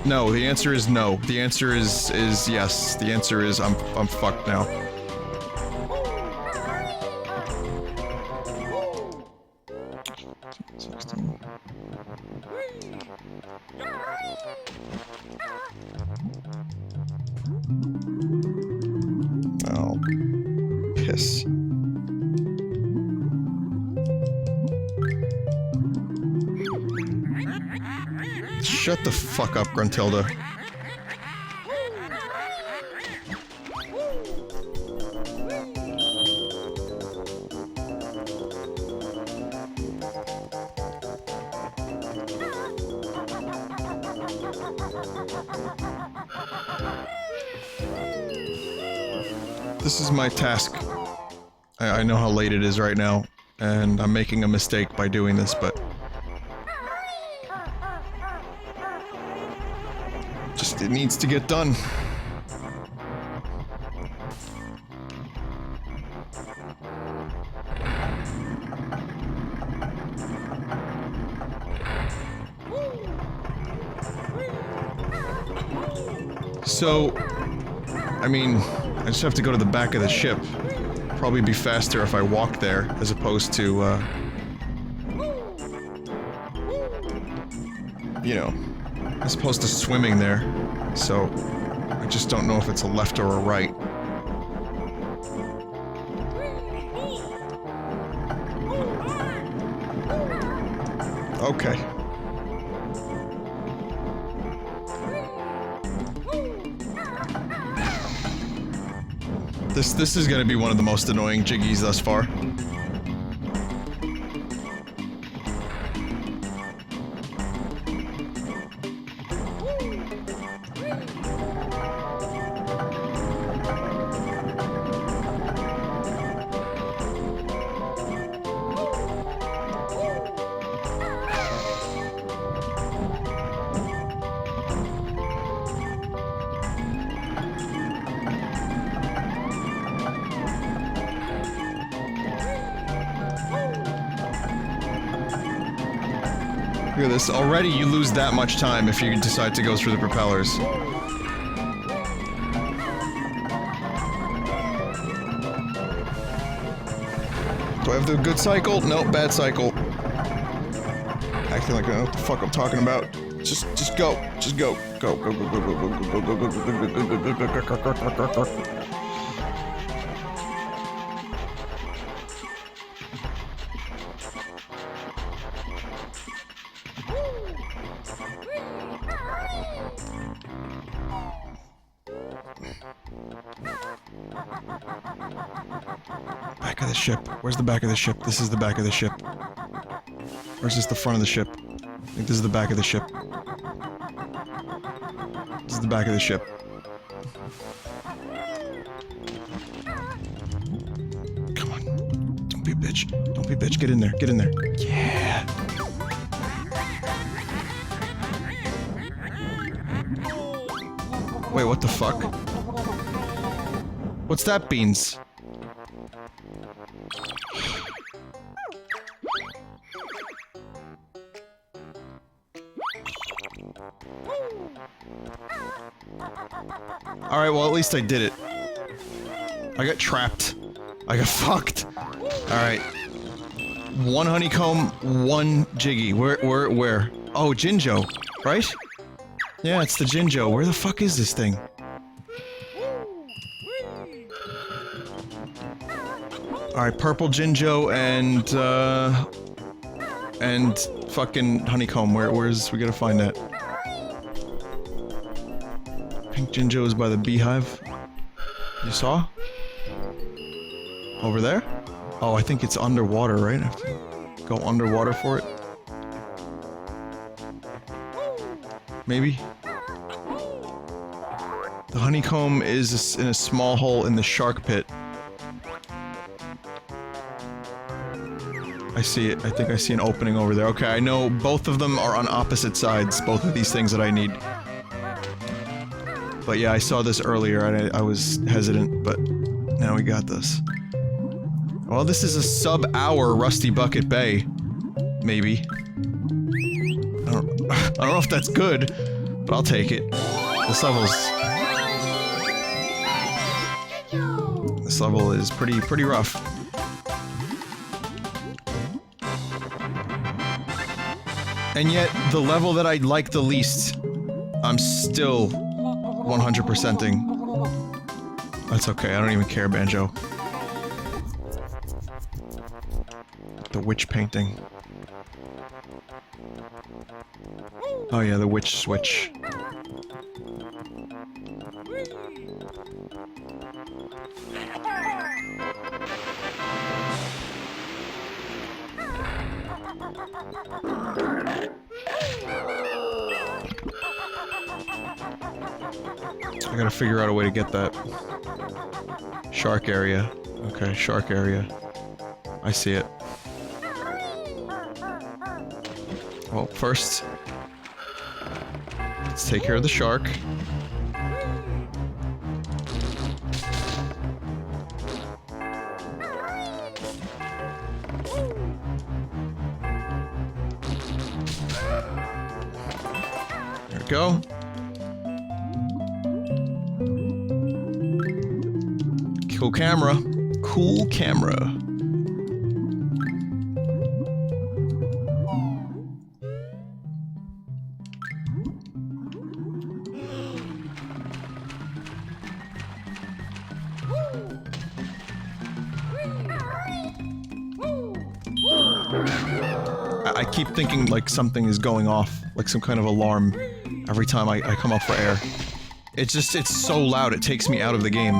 No, the answer is no. The answer is yes. The answer is I'm fucked now. Oh, piss. Shut the fuck up, Gruntilda. This is my task. I know how late it is right now, and I'm making a mistake by doing this, but... just, it needs to get done. So, I mean, I just have to go to the back of the ship. Probably be faster if I walk there, as opposed to, you know, as opposed to swimming there. So, I just don't know if it's a left or a right. Okay. This is gonna be one of the most annoying jiggies thus far. Look at this. Already you lose that much time if you decide to go through the propellers. Do I have the good cycle? Nope, bad cycle. Acting like I know what the fuck I'm talking about. Just go. Just go. Go, go, go, go, go, go, go, go, go, go, go, go, go, go, go, go. Back of the ship. Where's the back of the ship? This is the back of the ship. Or is this the front of the ship? I think this is the back of the ship. This is the back of the ship. Come on. Don't be a bitch. Don't be a bitch. Get in there. Get in there. Yeah. Wait, what the fuck? What's that, Beans? Alright, well at least I did it. I got trapped. I got fucked. Alright. One honeycomb, one Jiggy. Where? Oh, Jinjo, right? Yeah, it's the Jinjo. Where the fuck is this thing? Alright, purple Jinjo and fucking honeycomb. Where's we gotta find that? Pink Jinjo is by the beehive. You saw? Over there? Oh, I think it's underwater, right? I have to go underwater for it. Maybe? The honeycomb is in a small hole in the shark pit. I see it. I think I see an opening over there. Okay, I know both of them are on opposite sides, both of these things that I need. But yeah, I saw this earlier and I was hesitant, but now we got this. Well, this is a sub-hour Rusty Bucket Bay. Maybe. I don't know if that's good, but I'll take it. This level is pretty rough. And yet, the level that I like the least, I'm still 100%ing. That's okay, I don't even care, Banjo. The witch painting. Oh yeah, the witch switch. I gotta figure out a way to get that. Shark area. Okay, shark area. I see it. Well, first, let's take care of the shark. There we go. Cool camera. Cool camera. I keep thinking like something is going off, like some kind of alarm every time I come up for air. It's so loud it takes me out of the game.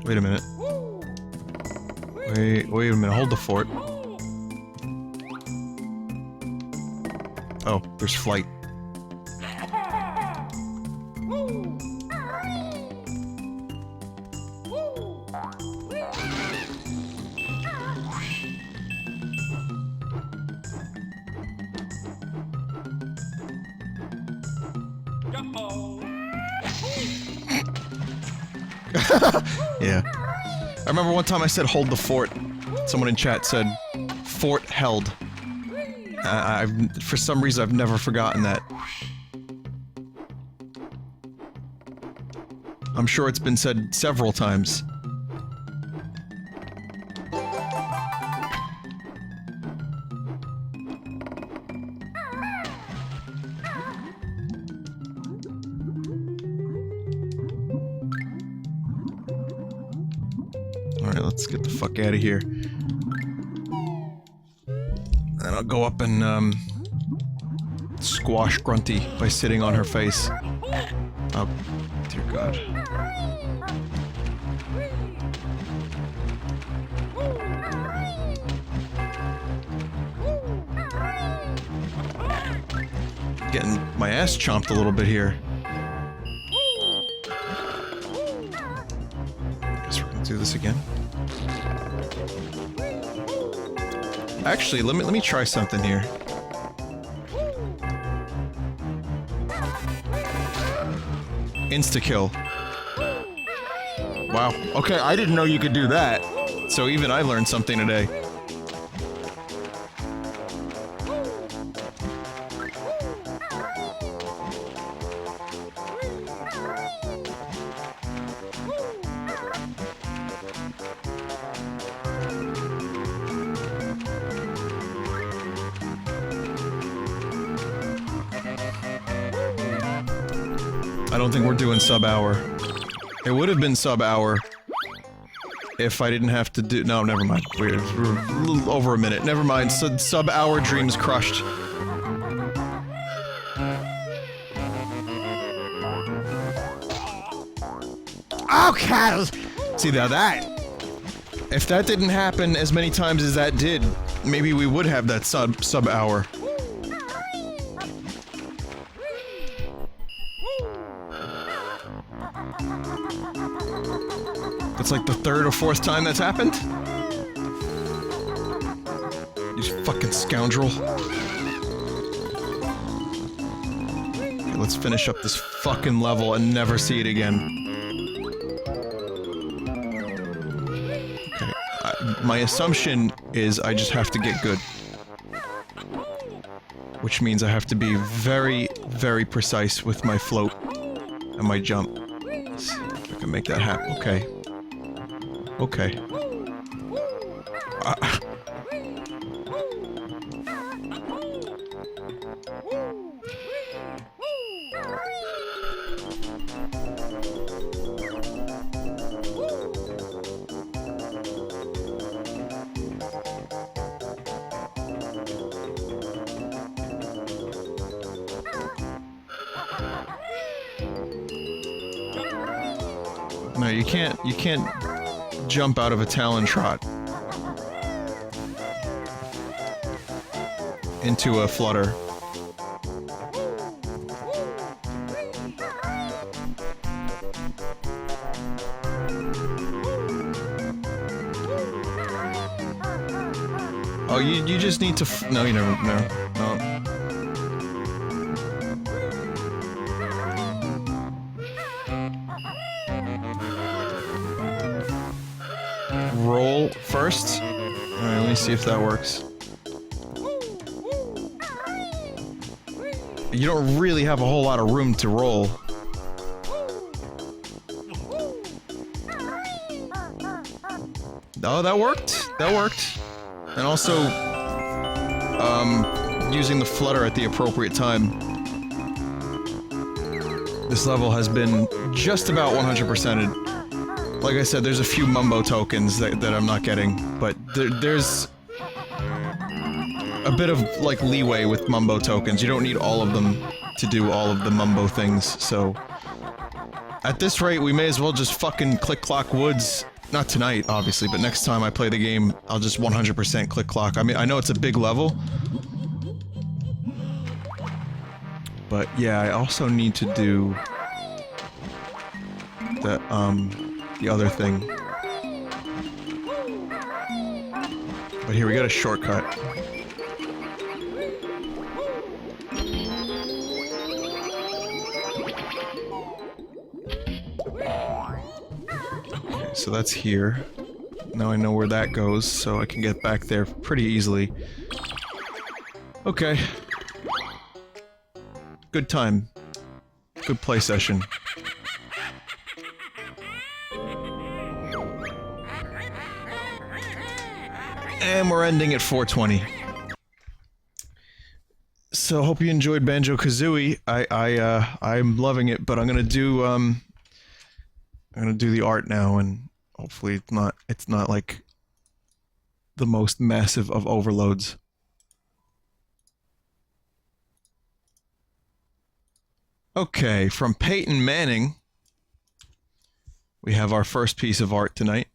Wait a minute. Wait a minute, hold the fort. Oh, there's flight. Yeah. I remember one time I said hold the fort. Someone in chat said fort held. For some reason I've never forgotten that. I'm sure it's been said several times. Alright, let's get the fuck out of here. And I'll go up and, squash Grunty by sitting on her face. Oh, dear God. Getting my ass chomped a little bit here. Guess we're gonna do this again. Actually, let me try something here. Insta-kill. Wow. Okay, I didn't know you could do that. So even I learned something today. I don't think we're doing sub-hour. It would have been sub-hour if I didn't have to do- no, never mind. We're a little over a minute. Never mind. Sub-hour dreams crushed. Oh, Cal! See, now that... If that didn't happen as many times as that did, maybe we would have that sub-hour. That's like the third or fourth time that's happened? You fucking scoundrel. Okay, let's finish up this fucking level and never see it again. Okay, my assumption is I just have to get good. Which means I have to be very, very precise with my float and my jump. Let's see if I can make that happen. Okay. Okay. No, you can't jump out of a Talon Trot into a flutter. Oh, you just need to no, you never, no. Roll first. Alright, let me see if that works. You don't really have a whole lot of room to roll. Oh, that worked. That worked. And also, using the flutter at the appropriate time. This level has been just about 100%ed. Like I said, there's a few mumbo tokens that I'm not getting, but there's a bit of, like, leeway with mumbo tokens. You don't need all of them to do all of the mumbo things, so... At this rate, we may as well just fucking click-clock woods. Not tonight, obviously, but next time I play the game, I'll just 100% click-clock. I mean, I know it's a big level. But, yeah, I also need to do... the other thing. But here, we got a shortcut. so that's here. Now I know where that goes, so I can get back there pretty easily. Okay. Good time. Good play session. And we're ending at 4:20. So hope you enjoyed Banjo-Kazooie. I'm loving it, but I'm gonna do the art now, and hopefully it's not like the most massive of overloads. Okay, from Peyton Manning, we have our first piece of art tonight.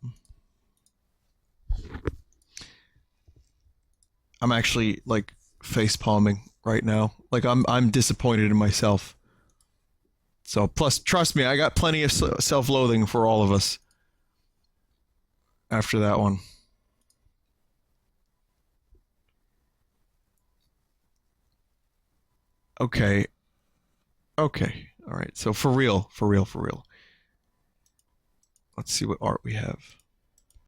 I'm actually like face palming right now. Like I'm disappointed in myself. So plus, trust me, I got plenty of self-loathing for all of us after that one. Okay. Okay. All right. So for real. Let's see what art we have.